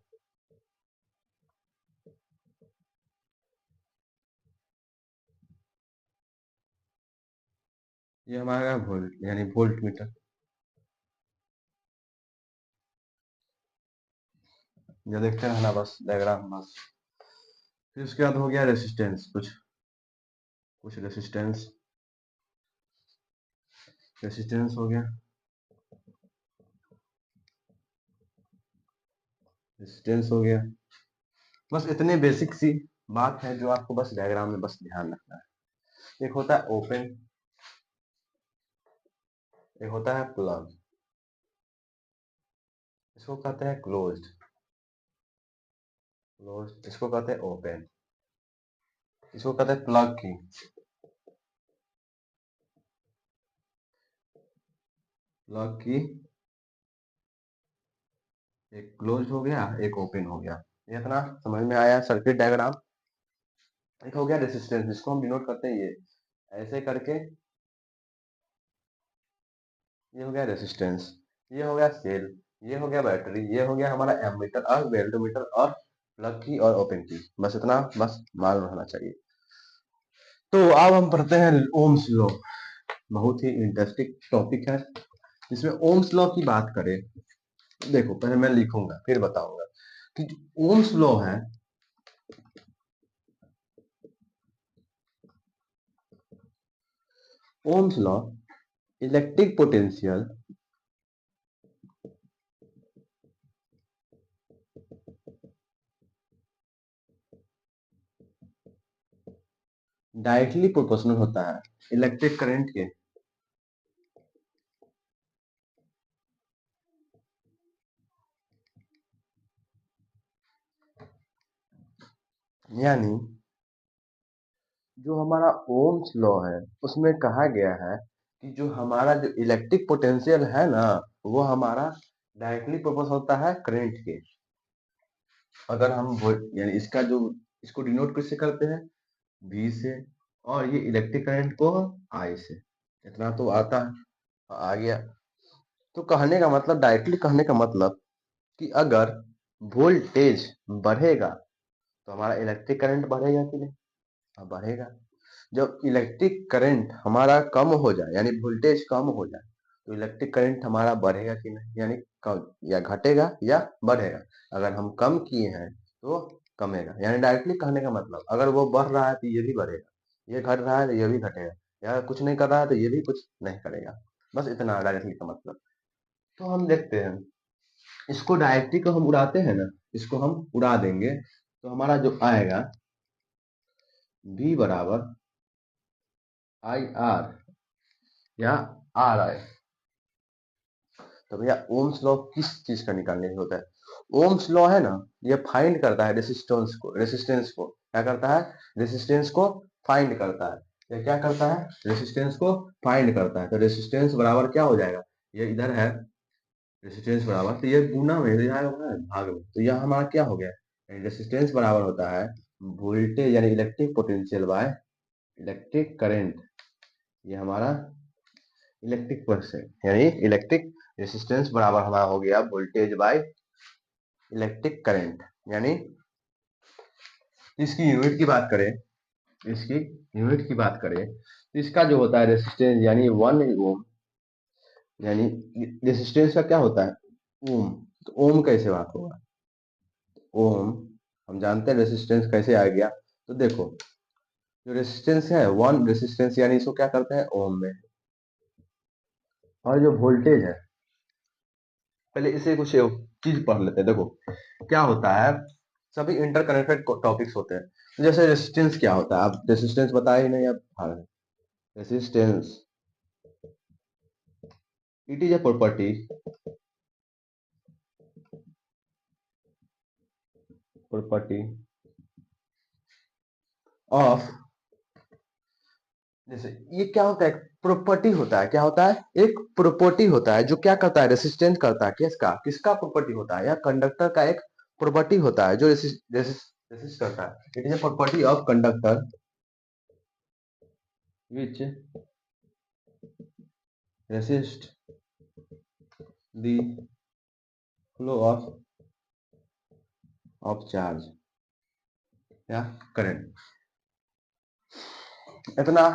ये हमारा वोल्ट यानी वोल्ट मीटर, ये देखते रहना बस डायग्राम बस। फिर उसके बाद हो गया रेसिस्टेंस, कुछ कुछ रेसिस्टेंस, रेसिस्टेंस हो गया, रेसिस्टेंस हो गया। बस इतने बेसिक सी बात है जो आपको बस डायग्राम में बस ध्यान रखना है। एक होता है ओपन, एक होता है प्लग, इसको कहते हैं क्लोज्ड, क्लोज्ड इसको कहते हैं ओपन, इसको कहते हैं प्लग की, प्लग की, एक क्लोज हो गया एक ओपन हो गया। ये इतना समझ में आया सर्किट डायग्राम। एक हो गया रेसिस्टेंस, जिसको हम डिनोट करते हैं ये ऐसे करके, ये हो गया रेसिस्टेंस, ये हो गया सेल, ये हो गया बैटरी, ये हो गया हमारा एमीटर और वोल्टमीटर और प्लग की और ओपन की। बस इतना बस मालूम रहना चाहिए। तो अब हम पढ़ते हैं ओम्स लॉ, बहुत ही इंटरेस्टिंग टॉपिक है। इसमें ओम्स लॉ की बात करें, देखो पहले मैं लिखूंगा फिर बताऊंगा कि ओम्स लॉ है, Ohm's law electric potential directly proportional होता है इलेक्ट्रिक करंट के। यानी जो हमारा ओम्स लॉ है उसमें कहा गया है कि जो हमारा जो इलेक्ट्रिक पोटेंशियल है ना, वो हमारा डायरेक्टली प्रोपोर्शनल होता है करंट के। अगर हम यानी इसका जो इसको डिनोट किससे करते हैं, V से, और ये इलेक्ट्रिक करंट को I से। इतना तो आता है, आ गया। तो कहने का मतलब, डायरेक्टली कहने का मतलब कि अगर वोल्टेज बढ़ेगा तो हमारा इलेक्ट्रिक करंट बढ़ेगा कि नहीं? हाँ, बढ़ेगा। जब इलेक्ट्रिक करंट हमारा कम हो जाए यानी वोल्टेज कम हो जाए तो इलेक्ट्रिक करंट हमारा बढ़ेगा कि नहीं, यानी कम या घटेगा या बढ़ेगा। अगर हम कम किए हैं तो कमेगा। यानी डायरेक्टली कहने का मतलब, अगर वो बढ़ रहा है तो ये भी बढ़ेगा, ये घट रहा है तो ये भी घटेगा, या कुछ नहीं कर रहा है तो ये भी कुछ नहीं करेगा। बस इतना डायरेक्टली का मतलब। तो हम देखते हैं, इसको डायरेक्टली को हम उड़ाते हैं ना, इसको हम उड़ा देंगे तो हमारा जो आएगा V बराबर आई आर या आर आई। तो भैया ओम्स लॉ किस चीज का निकालने के होता है? ओम्स लॉ है ना, ये फाइंड करता है रेसिस्टेंस को क्या करता है? रेसिस्टेंस को फाइंड करता है। ये क्या करता है? रेसिस्टेंस को फाइंड करता है। तो रेसिस्टेंस बराबर क्या हो जाएगा? ये इधर है रेसिस्टेंस बराबर, तो ये गुना में ये आएगा भाग में, तो यह हमारा क्या हो गया? रेसिस्टेंस बराबर होता है वोल्टेज यानी electric potential by electric current. ये हमारा इलेक्ट्रिक परसेंट यानी इलेक्ट्रिक रेसिस्टेंस बराबर हमारा हो गया वोल्टेज बाय इलेक्ट्रिक करंट। यानी इसकी यूनिट की बात करें, इसकी यूनिट की बात करें तो इसका जो होता है रेसिस्टेंस यानी 1 ओम, यानी रेसिस्टेंस का क्या होता है? ओम। तो ओम कैसे बात होगा? ओम, हम जानते हैं रेसिस्टेंस कैसे आ गया। तो देखो, जो रेसिस्टेंस है 1 रेसिस्टेंस, यानी इसको क्या करते हैं ओम में। और जो वोल्टेज है, पहले इसे कुछ चीज पढ़ लेते हैं। देखो क्या होता है, सभी इंटरकनेक्टेड टॉपिक्स होते हैं। तो जैसे रेसिस्टेंस क्या होता है, आप रेसिस्टेंस बताए ही नहीं अब। हाँ, resistance it is a property of, जैसे ये क्या होता है, प्रॉपर्टी होता है। क्या होता है? एक प्रॉपर्टी होता है जो क्या करता है? रेसिस्टेंस करता है। किसका किसका प्रॉपर्टी होता है? या कंडक्टर का एक प्रॉपर्टी होता है जो रेसिस्ट करता है। It is a property of conductor which resist the flow of charge या करंट। इतना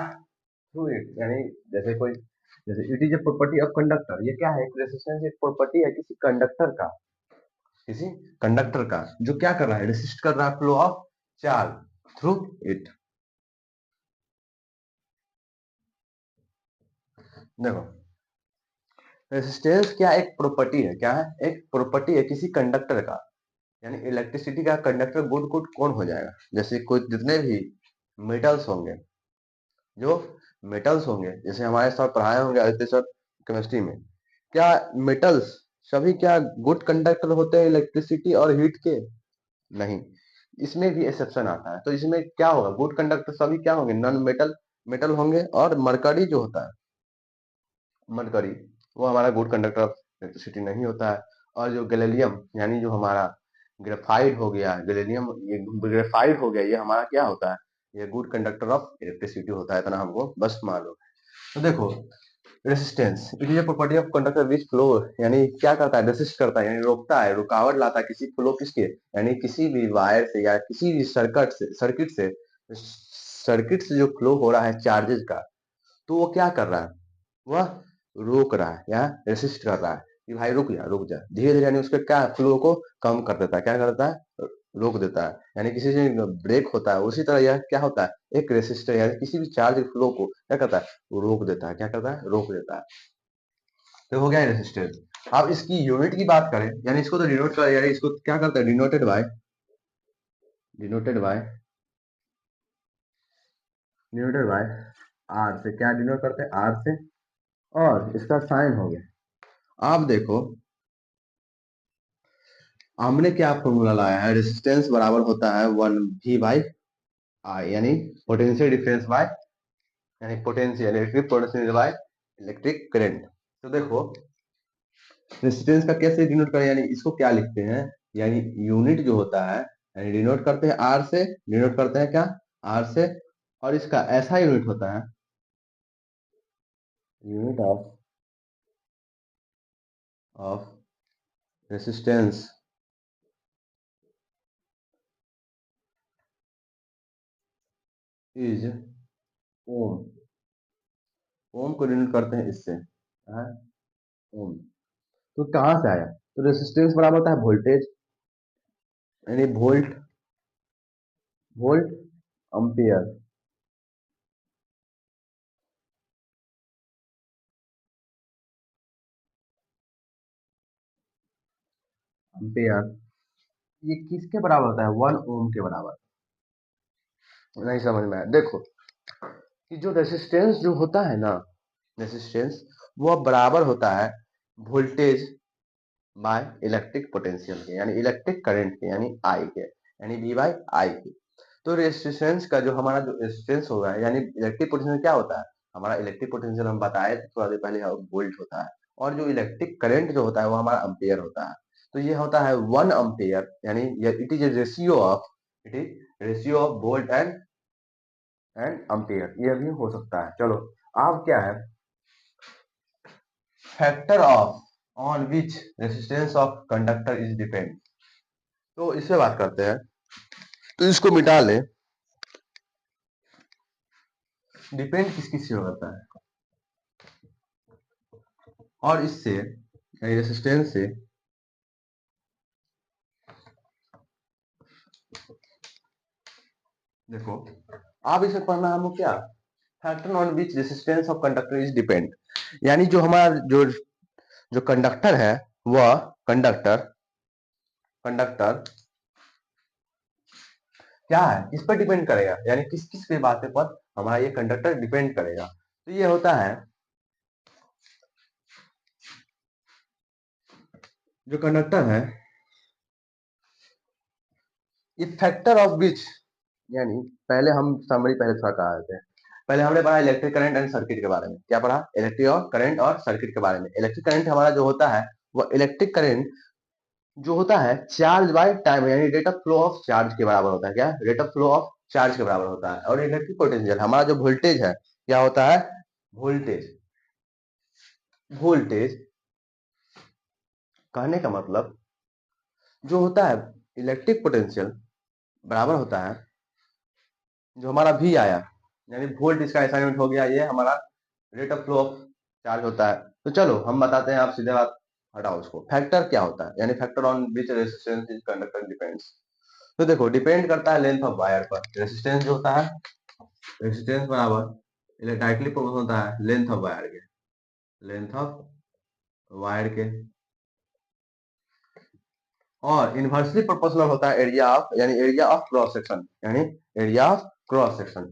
फ्लूइड यानी जैसे कोई, जैसे it is a property of conductor, ये क्या है? एक रेसिस्टेंस एक प्रॉपर्टी है किसी कंडक्टर का, किसी कंडक्टर का जो क्या कर रहा है? रेसिस्ट कर रहा है flow of charge through it. देखो, रेसिस्टेंस क्या एक प्रॉपर्टी है, क्या है? एक प्रॉपर्टी है किसी कंडक्टर का। यानी इलेक्ट्रिसिटी का कंडक्टर गुड गुड कौन हो जाएगा? जैसे कोई जितने भी मेटल्स होंगे, जो मेटल्स होंगे, जैसे हमारे साथ पढ़ाए होंगे आदित्य सर केमिस्ट्री में, क्या मेटल्स सभी क्या गुड कंडक्टर होते हैं इलेक्ट्रिसिटी और हीट के? नहीं, इसमें भी एक्सेप्शन आता है। तो इसमें क्या होगा? गुड कंडक्टर सभी क्या होंगे? नॉन मेटल मेटल होंगे। और मरकरी जो होता है, मरकरी, वो हमारा गुड कंडक्टर ऑफ इलेक्ट्रिसिटी नहीं होता है। और जो गैलीलियम यानी जो हमारा ग्रेफाइड हो गया, गैलीलियम ये ग्रेफाइड हो गया, ये हमारा क्या होता है? ये गुड कंडक्टर ऑफ इलेक्ट्रिसिटी होता है। इतना हमको बस मालूम। तो देखो, resistance it is a property of conductor which flow, यानी क्या करता है? रेसिस्ट करता है, यानी रोकता है, रुकावट लाता है किसी फ्लो किसके, यानी किसी भी वायर से या किसी भी सर्किट से जो फ्लो हो रहा है चार्जेस का, तो वो क्या कर रहा है? वह रोक रहा है या रेसिस्ट कर रहा है कि भाई रुक जा रुक जा, धीरे धीरे, यानी उसके क्या फ्लो को कम कर देता है। क्या करता है? रोक देता है। यानी किसी से ब्रेक होता है उसी तरह यह क्या होता है? एक रेसिस्टर यानी किसी भी चार्ज फ्लो को क्या करता है? वो रोक देता है। क्या करता है? रोक देता है। तो हो गया रेसिस्टेंस। अब इसकी यूनिट की बात करें, यानी इसको तो डिनोट कर, यानी इसको क्या करते हैं? Denoted by denoted by R से, क्या डिनोट करते हैं, आर से। और इसका साइन हो गया। आप देखो हमने क्या फॉर्मूला लाया है, रेजिस्टेंस बराबर होता है 1 V बाई आई, यानी पोटेंशियल डिफरेंस बाय, यानी potential electric potential by electric current. तो देखो रेजिस्टेंस का कैसे डिनोट करें, यानी इसको क्या लिखते हैं, यानी यूनिट जो होता है, यानी डिनोट करते हैं आर से, डिनोट करते हैं क्या, आर से। और इसका ऐसा यूनिट होता है, यूनिट ऑफ रेसिस्टेंस इज ओम। ओम को डिनोट करते हैं इससे, हाँ, ओम। तो कहां से आया, तो रेसिस्टेंस बराबर होता है वोल्टेज, यानी वोल्ट, वोल्ट अम्पियर, अम्पियर। ये किसके बराबर होता है, 1 ओम के बराबर। नहीं समझ में आया, देखो कि जो रेसिस्टेंस जो होता है ना, रेसिस्टेंस वो बराबर होता है वोल्टेज बाय इलेक्ट्रिक पोटेंशियल के, यानी इलेक्ट्रिक करंट के, यानी आई के, यानी वी बाई आई के। तो रेजिस्टेंस का जो हमारा जो रेजिस्टेंस होगा, यानी इलेक्ट्रिक पोटेंशियल क्या होता है, हमारा इलेक्ट्रिक पोटेंशियल हम बताए थे थोड़ा देर पहले, वोल्ट होता है। और जो इलेक्ट्रिक करंट जो होता है वो हमारा अम्पेयर होता है। तो ये होता है 1 अम्पेयर, यानी it is a ratio of, it is ratio of volt and ampere, ये भी हो सकता है। चलो अब क्या है, factor of on which resistance of conductor is depend. तो इससे बात करते हैं, तो इसको मिटा ले, डिपेंड किस किस से होता है, और इससे रेसिस्टेंस से देखो, आप इसे पढ़ना हमको क्या, factor on which resistance of conductor is depend, यानी जो हमारा जो जो कंडक्टर है, वह कंडक्टर कंडक्टर क्या है, किस पर डिपेंड करेगा, यानी किस किस पे बातें पर हमारा ये कंडक्टर डिपेंड करेगा। तो ये होता है जो कंडक्टर है, ये फैक्टर ऑफ विच, यानी पहले हम समरी पहले थोड़ा कहा थे, पहले हमने पढ़ा इलेक्ट्रिक करंट एंड सर्किट के बारे में, क्या पढ़ा, इलेक्ट्रिक और करंट और सर्किट के बारे में। इलेक्ट्रिक करंट हमारा जो होता है, वो इलेक्ट्रिक करंट जो होता है चार्ज बाय टाइम, यानी rate of flow of charge के बराबर होता है, क्या, rate of flow of charge के बराबर होता है। और इलेक्ट्रिक पोटेंशियल हमारा जो वोल्टेज है, क्या होता है, वोल्टेज, वोल्टेज कहने का मतलब जो होता है इलेक्ट्रिक पोटेंशियल बराबर होता है जो हमारा वी आया, यानी वोल्ट इसका ऐसा यूनिट हो गया, ये हमारा rate of flow of charge होता है। तो चलो हम बताते हैं, आप सीधे बात हटाओ उसको, फैक्टर क्या होता है, यानी factor on which resistance is conductor depends. तो देखो डिपेंड करता है लेंथ ऑफ वायर पर, रेजिस्टेंस जो होता है, रेजिस्टेंस बराबर डायरेक्टली प्रोपोर्शनल होता है लेंथ ऑफ वायर के, लेंथ ऑफ वायर के। और इनवर्सली प्रोपोर्शनल होता है एरिया ऑफ, यानी एरिया ऑफ क्रॉस सेक्शन, यानी एरिया ऑफ क्रॉस सेक्शन,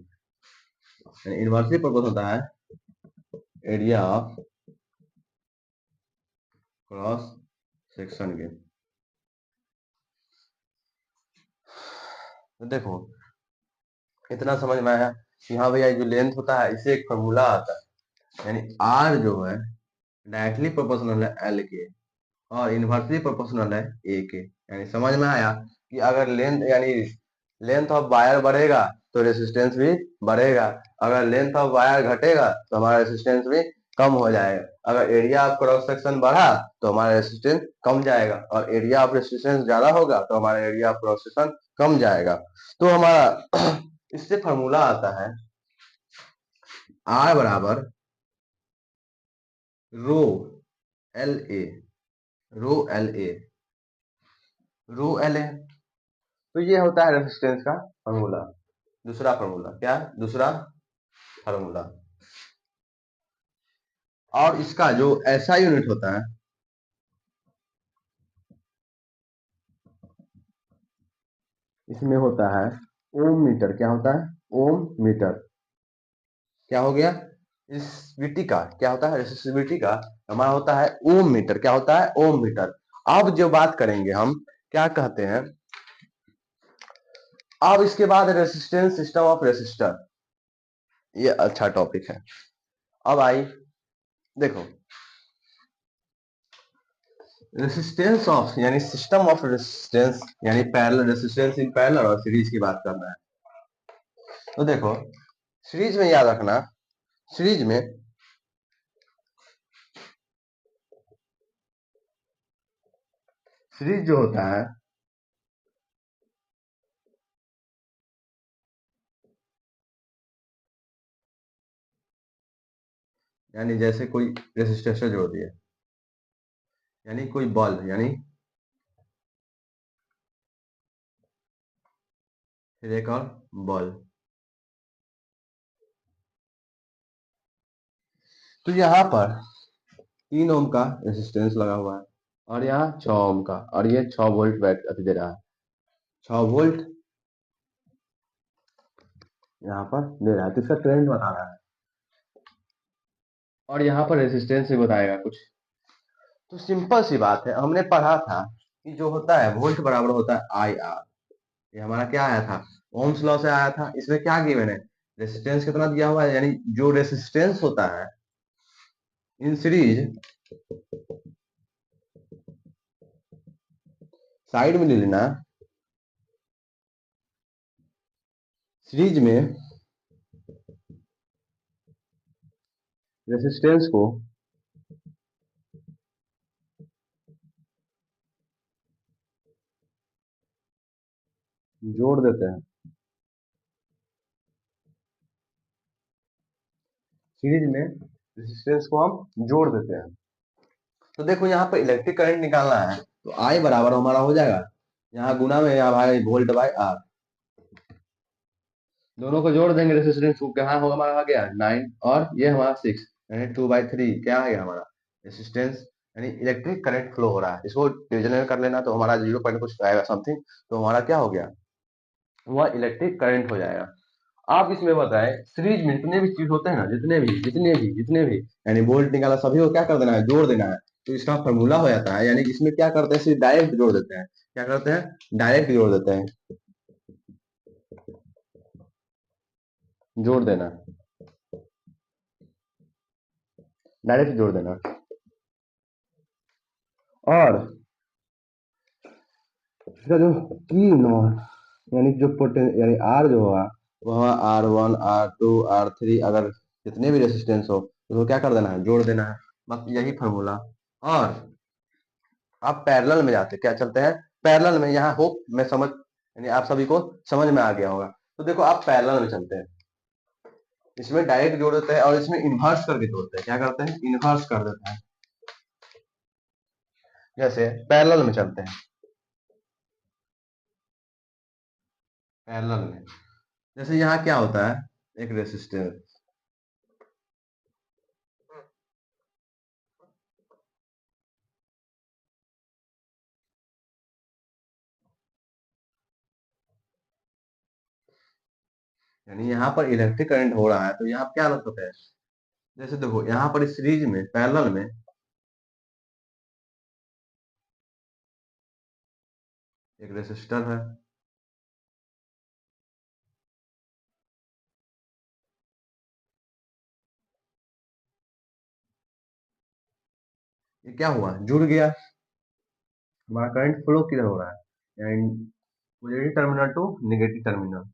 यानी इनवर्सली प्रोपोर्शनल होता है एरिया ऑफ क्रॉस सेक्शन के। तो देखो इतना समझ में आया कि हाँ भैया जो लेंथ होता है इससे एक फॉर्मूला आता है, यानी आर जो है डायरेक्टली प्रोपोर्शनल है एल के, और इनवर्सली प्रोपोर्शनल है ए के। यानी समझ में आया कि अगर लेंथ, यानी लेंथ ऑफ वायर बढ़ेगा तो रेसिस्टेंस भी बढ़ेगा, अगर लेंथ ऑफ वायर घटेगा तो हमारा रेसिस्टेंस भी कम हो जाएगा, अगर एरिया ऑफ क्रॉस सेक्शन बढ़ा तो हमारा रेसिस्टेंस कम जाएगा, और एरिया ऑफ रेसिस्टेंस ज्यादा होगा तो हमारा एरिया ऑफ क्रॉस सेक्शन कम जाएगा। तो हमारा इससे फॉर्मूला आता है आर बराबर rho L A, rho L A, rho L A. तो ये होता है रेजिस्टेंस का फॉर्मूला, दूसरा फॉर्मूला, क्या, दूसरा फॉर्मूला। और इसका जो ऐसा यूनिट होता है, इसमें होता है ओम मीटर, क्या होता है, ओम मीटर। क्या हो गया, रेसिस्टिविटी का क्या होता है, रेसिस्टिविटी का हमारा होता है ओम मीटर। क्या होता है, ओम मीटर। अब जो बात करेंगे हम, क्या कहते हैं, अब इसके बाद रेसिस्टेंस सिस्टम ऑफ रेसिस्टर, ये अच्छा टॉपिक है। अब आई देखो, रेसिस्टेंस ऑफ यानी सिस्टम ऑफ रेसिस्टेंस यानी पैरेलल, रेसिस्टेंस इन पैरेलल और सीरीज की बात करना है। तो देखो सीरीज में याद रखना, सीरीज में सीरीज जो होता है, यानी जैसे कोई रेसिस्टर जोड़ दिया, यानी कोई बॉल, यानी फिर एक और बॉल, तो यहाँ पर 3 ओम का रेसिस्टेंस लगा हुआ है और यहाँ 6 ओम का, और ये 6 वोल्ट बैटरी दे रहा है, 6 वोल्ट यहाँ पर दे रहा है, तो इसका करंट बता रहा है, और यहाँ पर रेसिस्टेंस भी बताएगा कुछ। तो सिंपल सी बात है, हमने पढ़ा था कि जो होता है वोल्ट बराबर होता है आई आर। ये हमारा क्या आया था, ओम्स लॉ से आया था। इसमें क्या गिवन है, रेसिस्टेंस कितना दिया हुआ है, यानी जो रेसिस्टेंस होता है इन सीरीज, साइड में ले लेना, सीरीज में रेसिस्टेंस को जोड़ देते हैं, सीरीज में रेसिस्टेंस को हम जोड़ देते हैं। तो देखो यहाँ पर इलेक्ट्रिक करंट निकालना है, तो आई बराबर हमारा हो जाएगा, यहाँ गुना में यहाँ भाई वोल्ट बाय आर, दोनों को जोड़ देंगे, रेसिस्टेंस को क्या होगा हमारा, आ गया 9 और ये हमारा 6, यानी 2/3 क्या आ गया हमारा रेसिस्टेंस, यानी इलेक्ट्रिक करंट फ्लो हो रहा है। इसको डिविजन में कर लेना, तो हमारा 0 पॉइंट कुछ आएगा समथिंग, तो हमारा क्या हो गया, वह इलेक्ट्रिक करंट हो जाएगा। आप इसमें बताएं, सीरीज में जितने भी चीज होते हैं ना, जितने भी यानी वोल्ट निकाला, सभी को क्या कर देना है, जोड़ देना है। तो इसका फॉर्मूला हो जाता है, यानी इसमें क्या करते हैं, सिर्फ डायरेक्ट जोड़ देते हैं। क्या करते हैं, डायरेक्ट जोड़ देते हैं, जोड़ देना, डायरेक्ट जोड़ देना। और इसका जो की नॉट, यानी जो पोटें यानी आर जो हुआ, वह R1 R2 R3, अगर जितने भी रेसिस्टेंस हो उसको क्या कर देना है, जोड़ देना है, बस यही फॉर्मूला। और आप पैरेलल में जाते क्या चलते हैं, पैरेलल में, यहाँ होप मैं समझ, यानी आप सभी को समझ में आ गया होगा। तो देखो आप पैरेलल में चलते हैं, इसमें डायरेक्ट जोड़ देते हैं और इसमें इन्वर्स करके जोड़ते हैं। क्या करते हैं, इन्वर्स कर देते हैं। जैसे पैरेलल में चलते हैं, पैरेलल में जैसे यहाँ क्या होता है, एक रेसिस्टेंस, यानी यहाँ पर इलेक्ट्रिक करंट हो रहा है, तो यहाँ क्या लगता है, जैसे देखो यहाँ पर इस सीरीज में पैरेलल में एक रेसिस्टर है, ये क्या हुआ, जुड़ गया, हमारा करंट फ्लो किधर हो रहा है, यानी positive terminal to negative terminal.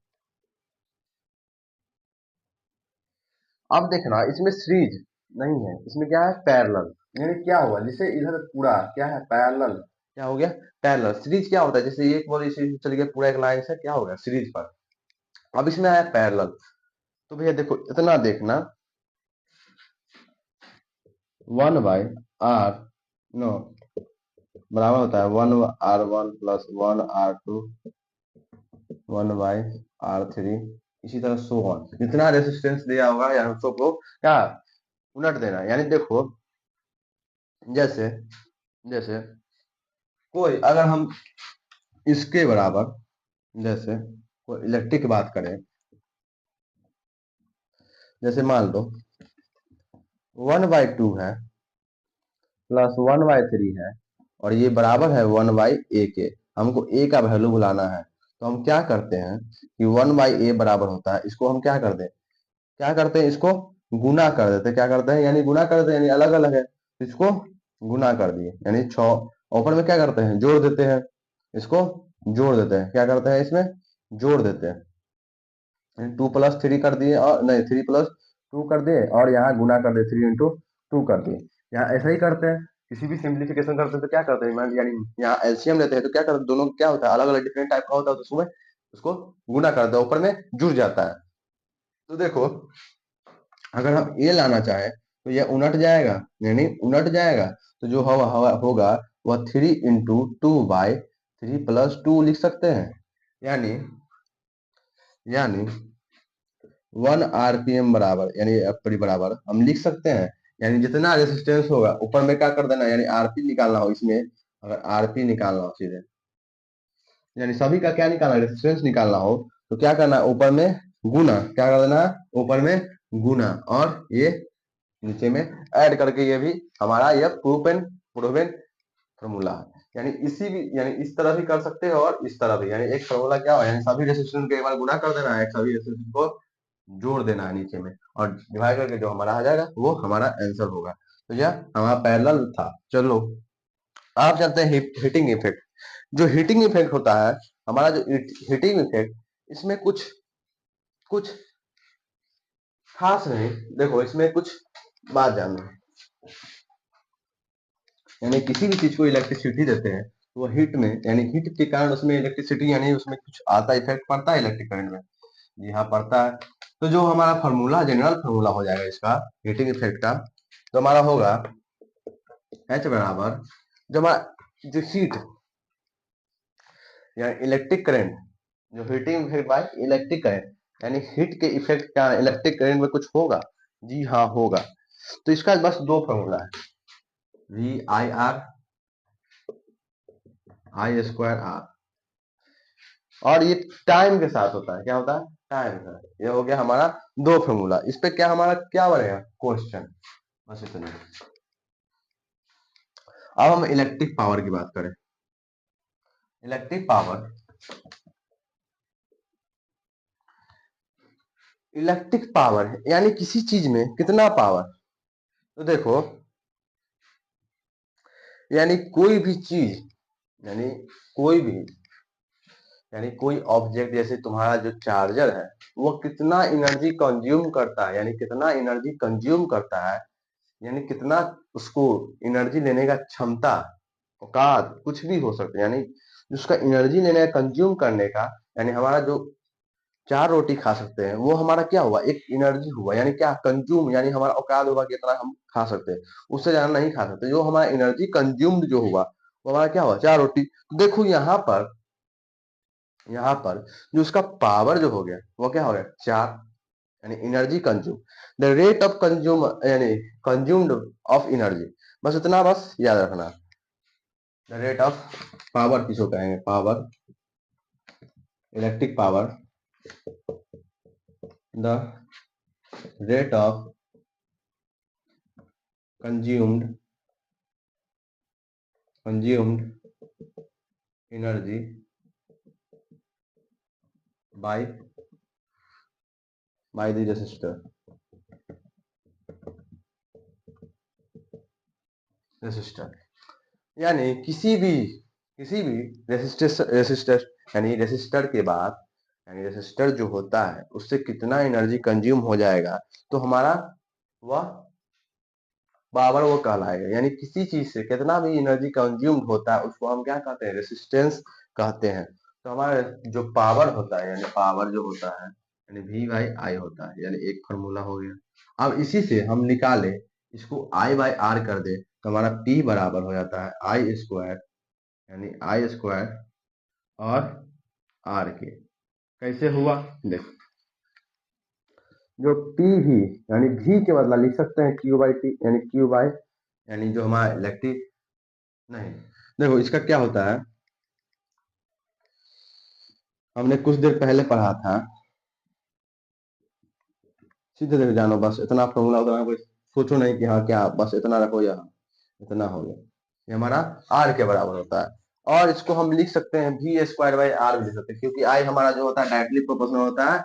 अब देखना इसमें सीरीज नहीं है, इसमें क्या है, पैरेलल, यानी क्या हुआ, जैसे इधर पूरा क्या है, पैरेलल, क्या हो गया, पैरेलल। सीरीज क्या होता है, जैसे एक बॉल इसे चल गया पूरा एक लाइन से, क्या हो गया सीरीज पर। अब इसमें आया पैरेलल, तो भैया देखो इतना देखना, 1/r नो बराबर होता है 1R1 प्लस 1R2 1/r3, इसी तरह सो ऑन, जितना रेसिस्टेंस दिया होगा या सबको क्या उलट देना। यानी देखो जैसे जैसे कोई अगर हम इसके बराबर, जैसे कोई इलेक्ट्रिक की बात करें, जैसे मान लो 1/2 है प्लस 1/3 है और ये बराबर है 1/a के। हमको a का वैल्यू बुलाना है, तो हम क्या करते हैं कि 1/a बराबर होता है, इसको हम क्या करते हैं इसको गुना कर देते हैं। क्या करते हैं यानी गुना कर देते हैं, यानी अलग अलग है तो इसको गुना कर दिए, यानी 6 ऊपर में क्या करते हैं जोड़ देते हैं, इसको जोड़ देते हैं। क्या करते हैं इसमें जोड़ देते हैं, 2+3 कर दिए और नहीं 3+2 कर दिए और यहाँ गुना कर दिए 3 × 2 कर दिए। यहाँ ऐसा ही करते हैं, किसी भी सिंप्लीफिकेशन करते हैं तो क्या करते हैं यानी यहाँ एलसीएम लेते हैं तो क्या करते हैं, दोनों क्या होता है अलग अलग डिफरेंट टाइप का होता है, तो उसमें उसको गुना कर दो ऊपर में जुड़ जाता है। तो देखो अगर हम ये लाना चाहें तो यह उलट जाएगा, यानी उलट जाएगा तो जो होगा वह 3 × 2/3+2 लिख सकते हैं, यानी 1 आरपीएम बराबर यानी बराबर हम लिख सकते हैं, यानी जितना रेजिस्टेंस होगा ऊपर में क्या कर देना, यानी आरपी निकालना हो इसमें, अगर आरपी निकालना हो सीधे यानी सभी का क्या निकालना रेजिस्टेंस निकालना हो तो क्या करना ऊपर में गुना, क्या कर देना ऊपर में गुना और ये नीचे में ऐड करके, ये भी हमारा यह प्रूवन फॉर्मूला है। यानी इसी भी यानी इस तरह भी कर सकते हो और इस तरह भी, यानी एक फॉर्मूला क्या हो यानी सभी रेजिस्टेंस को एक बार गुना कर देना है, सभी रेजिस्टेंस को जोड़ देना है नीचे में और डिवाइड करके जो हमारा आ जाएगा वो हमारा आंसर होगा। तो यह हमारा पैरेलल था। चलो आप चलते हैं हीटिंग इफेक्ट। जो हीटिंग इफेक्ट होता है हमारा, जो हीटिंग इफेक्ट इसमें कुछ कुछ खास नहीं। देखो इसमें कुछ बात जानना है, यानी किसी भी चीज को इलेक्ट्रिसिटी देते हैं तो वो हीट में यानी हीट के कारण उसमें इलेक्ट्रिसिटी यानी उसमें कुछ आता इफेक्ट पड़ता है इलेक्ट्रिक करंट में। जी हाँ पड़ता है। तो जो हमारा फार्मूला जनरल फार्मूला हो जाएगा इसका हीटिंग इफेक्ट का, तो हमारा होगा H बराबर जो हमारा जो हीट यानी इलेक्ट्रिक करंट, जो heating effect by electric current यानी हीट के इफेक्ट का इलेक्ट्रिक करंट में कुछ होगा। जी हाँ होगा। तो इसका बस दो फार्मूला है, VIR I²R, और ये टाइम के साथ होता है। क्या होता है टाइम का। ये हो गया हमारा दो फार्मूला। इस पे क्या हमारा क्या बनेगा क्वेश्चन, बस इतना। अब हम इलेक्ट्रिक पावर की बात करें। इलेक्ट्रिक पावर, इलेक्ट्रिक पावर यानी किसी चीज में कितना पावर। तो देखो यानी कोई भी चीज यानी कोई भी यानी कोई ऑब्जेक्ट जैसे तुम्हारा जो चार्जर है वो कितना एनर्जी कंज्यूम करता है, यानी कितना एनर्जी कंज्यूम करता है, यानी कितना उसको एनर्जी लेने का क्षमता औकात कुछ भी हो सकता है, यानी उसका एनर्जी लेने का कंज्यूम करने का, यानी हमारा जो 4 रोटी खा सकते हैं वो हमारा क्या हुआ एक एनर्जी हुआ, यानी क्या कंज्यूम, यानी हमारा औकात होगा कितना हम खा सकते हैं, उससे ज्यादा नहीं खा सकते। जो हमारा एनर्जी कंज्यूम्ड जो हुआ वो हमारा क्या हुआ 4 रोटी। तो देखो यहाँ पर जो उसका पावर जो हो गया वो क्या हो गया 4, यानी energy consume, the rate of consume यानी कंज्यूम्ड ऑफ एनर्जी। बस इतना बस याद रखना, द रेट ऑफ पावर किसको कहेंगे power, electric power, the rate of consumed energy by the resistor. यानी किसी भी रेसिस्टर यानी रेसिस्टर के बाद यानी रेसिस्टर जो होता है उससे कितना एनर्जी कंज्यूम हो जाएगा तो हमारा वह पावर वो कहलाएगा। यानी किसी चीज से कितना भी एनर्जी कंज्यूम होता है उसको हम क्या कहते हैं रेसिस्टेंस कहते हैं। तो हमारा जो पावर होता है यानी पावर जो होता है यानी V/I होता है, यानी एक फॉर्मूला हो गया। अब इसी से हम निकाले इसको I/R कर दे तो हमारा P बराबर हो जाता है I², यानी I² और R के। कैसे हुआ देखो, जो P भी यानी V के बदला लिख सकते हैं Q/T, यानी Q बाई यानी जो हमारा इलेक्ट्रिक नहीं। देखो इसका क्या होता है, हमने कुछ देर पहले पढ़ा था सीधे लेके जानो, बस इतना फॉर्मूला उतना कोई सोचो नहीं कि हाँ क्या, बस इतना रखो यहाँ, इतना हो गया। ये हमारा आर के बराबर होता है। और इसको हम लिख सकते हैं वी स्क्वायर बाई आर लिख सकते हैं, क्योंकि आई हमारा जो होता है डायरेक्टली प्रोपोर्शनल होता है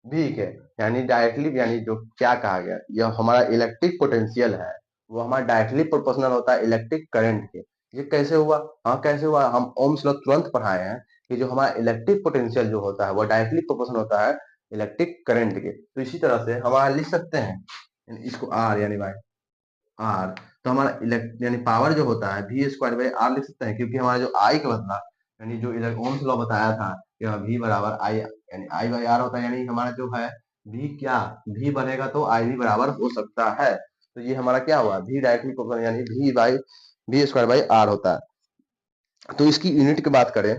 वी के, यानी डायरेक्टली, यानी जो क्या कहा गया, यह हमारा इलेक्ट्रिक पोटेंशियल है, वो हमारा डायरेक्टली प्रोपोर्शनल होता है इलेक्ट्रिक करंट के। ये कैसे हुआ? हाँ कैसे हुआ, हम ओम्स लॉ तुरंत पढ़ाए हैं कि जो हमारा इलेक्ट्रिक पोटेंशियल जो होता है वो डायरेक्टली प्रोपोर्शनल होता है इलेक्ट्रिक करंट के। तो इसी तरह से हमारा लिख सकते हैं इसको आर यानी बाई आर, तो हमारा इलेक्ट यानी पावर जो होता है वी स्क्वायर बाई आर लिख सकते हैं, क्योंकि हमारा जो आई का बदला, यानी जो ओम्स लॉ बताया था कि वी बराबर आई, यानी आई बाई आर होता है, यानी हमारा जो है वी क्या, वी बनेगा तो आई भी बराबर हो सकता है। तो ये हमारा क्या हुआ, वी डायरेक्टली प्रोपोर्शनल यानी V by V square by R होता है। तो इसकी यूनिट की बात करें,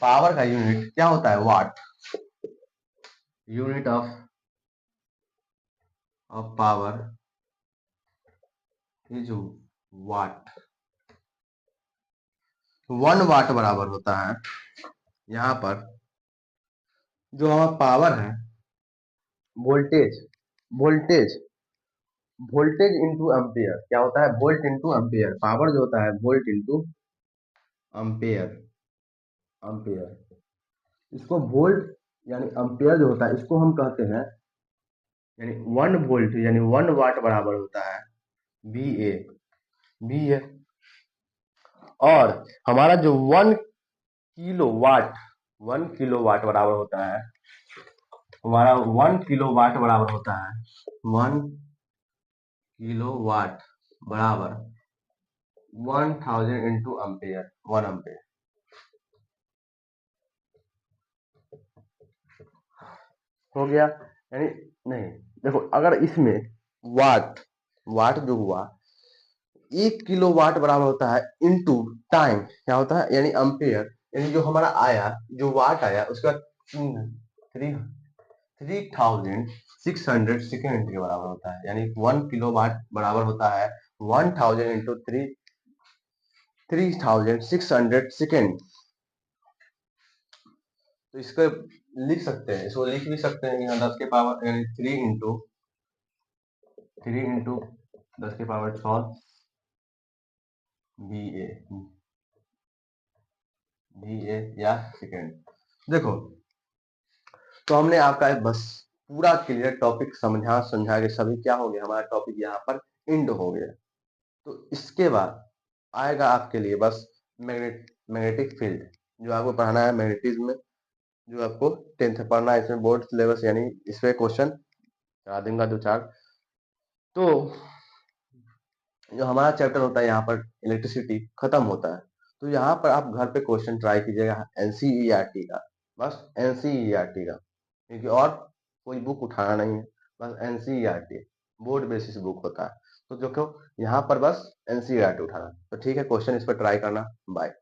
पावर का यूनिट क्या होता है, watt. Unit of power is watt. 1 watt बराबर होता है यहाँ पर जो हमारा पावर है, voltage, voltage, voltage into ampere. क्या होता है, वोल्ट इंटू एम्पियर। पावर जो होता है वोल्ट इंटू एम्पियर, एम्पियर। इसको वोल्ट यानी एम्पियर जो होता है इसको हम कहते हैं, यानी 1 वोल्ट यानी 1 वाट बराबर होता है वी ए, वी ए। और हमारा जो 1 किलो वाट, 1 किलो वाट बराबर होता है, हमारा 1 किलो वाट बराबर होता है 1 किलो वाट बराबर 1000 इंटू एम्पेयर, 1 एम्पेयर हो गया। यानी नहीं, देखो अगर इसमें वाट, वाट जो हुआ 1 किलो वाट बराबर होता है इंटू टाइम, क्या होता है यानी एम्पेयर, यानी जो हमारा आया, जो वाट आया उसका 3600 सेकेंड के बराबर होता है, यानी 1 किलो वाट बराबर होता है 1000 इंटू 3600 सेकेंड। तो इसको लिख सकते हैं, इसको लिख भी सकते हैं यहाँ 10 के पावर यानी 3 इंटू 10 के पावर 6 बी ए, या सेकेंड। देखो, तो हमने आपका बस पूरा क्लियर टॉपिक समझा के सभी क्या हो गया, हमारा टॉपिक यहाँ पर एंड हो गया। तो इसके बाद आएगा आपके लिए बस मैग्नेटिक फील्ड, जो आपको पढ़ाना है मैग्नेटिज्म में, जो आपको 10th पढ़ना है, इसमें बोर्ड सिलेबस यानी इस पे क्वेश्चन करा दूंगा 2-4। तो जो हमारा चैप्टर होता है यहाँ पर इलेक्ट्रिसिटी खत्म होता है। तो यहाँ पर आप घर पे क्वेश्चन ट्राई कीजिएगा एनसीईआरटी का, बस एनसीईआरटी का, क्योंकि और कोई बुक उठाना नहीं है, बस एनसीईआरटी बोर्ड बेसिस बुक होता है। तो जो क्यों यहाँ पर बस एनसीईआरटी उठाना। तो ठीक है, क्वेश्चन इस पर ट्राई करना। बाय।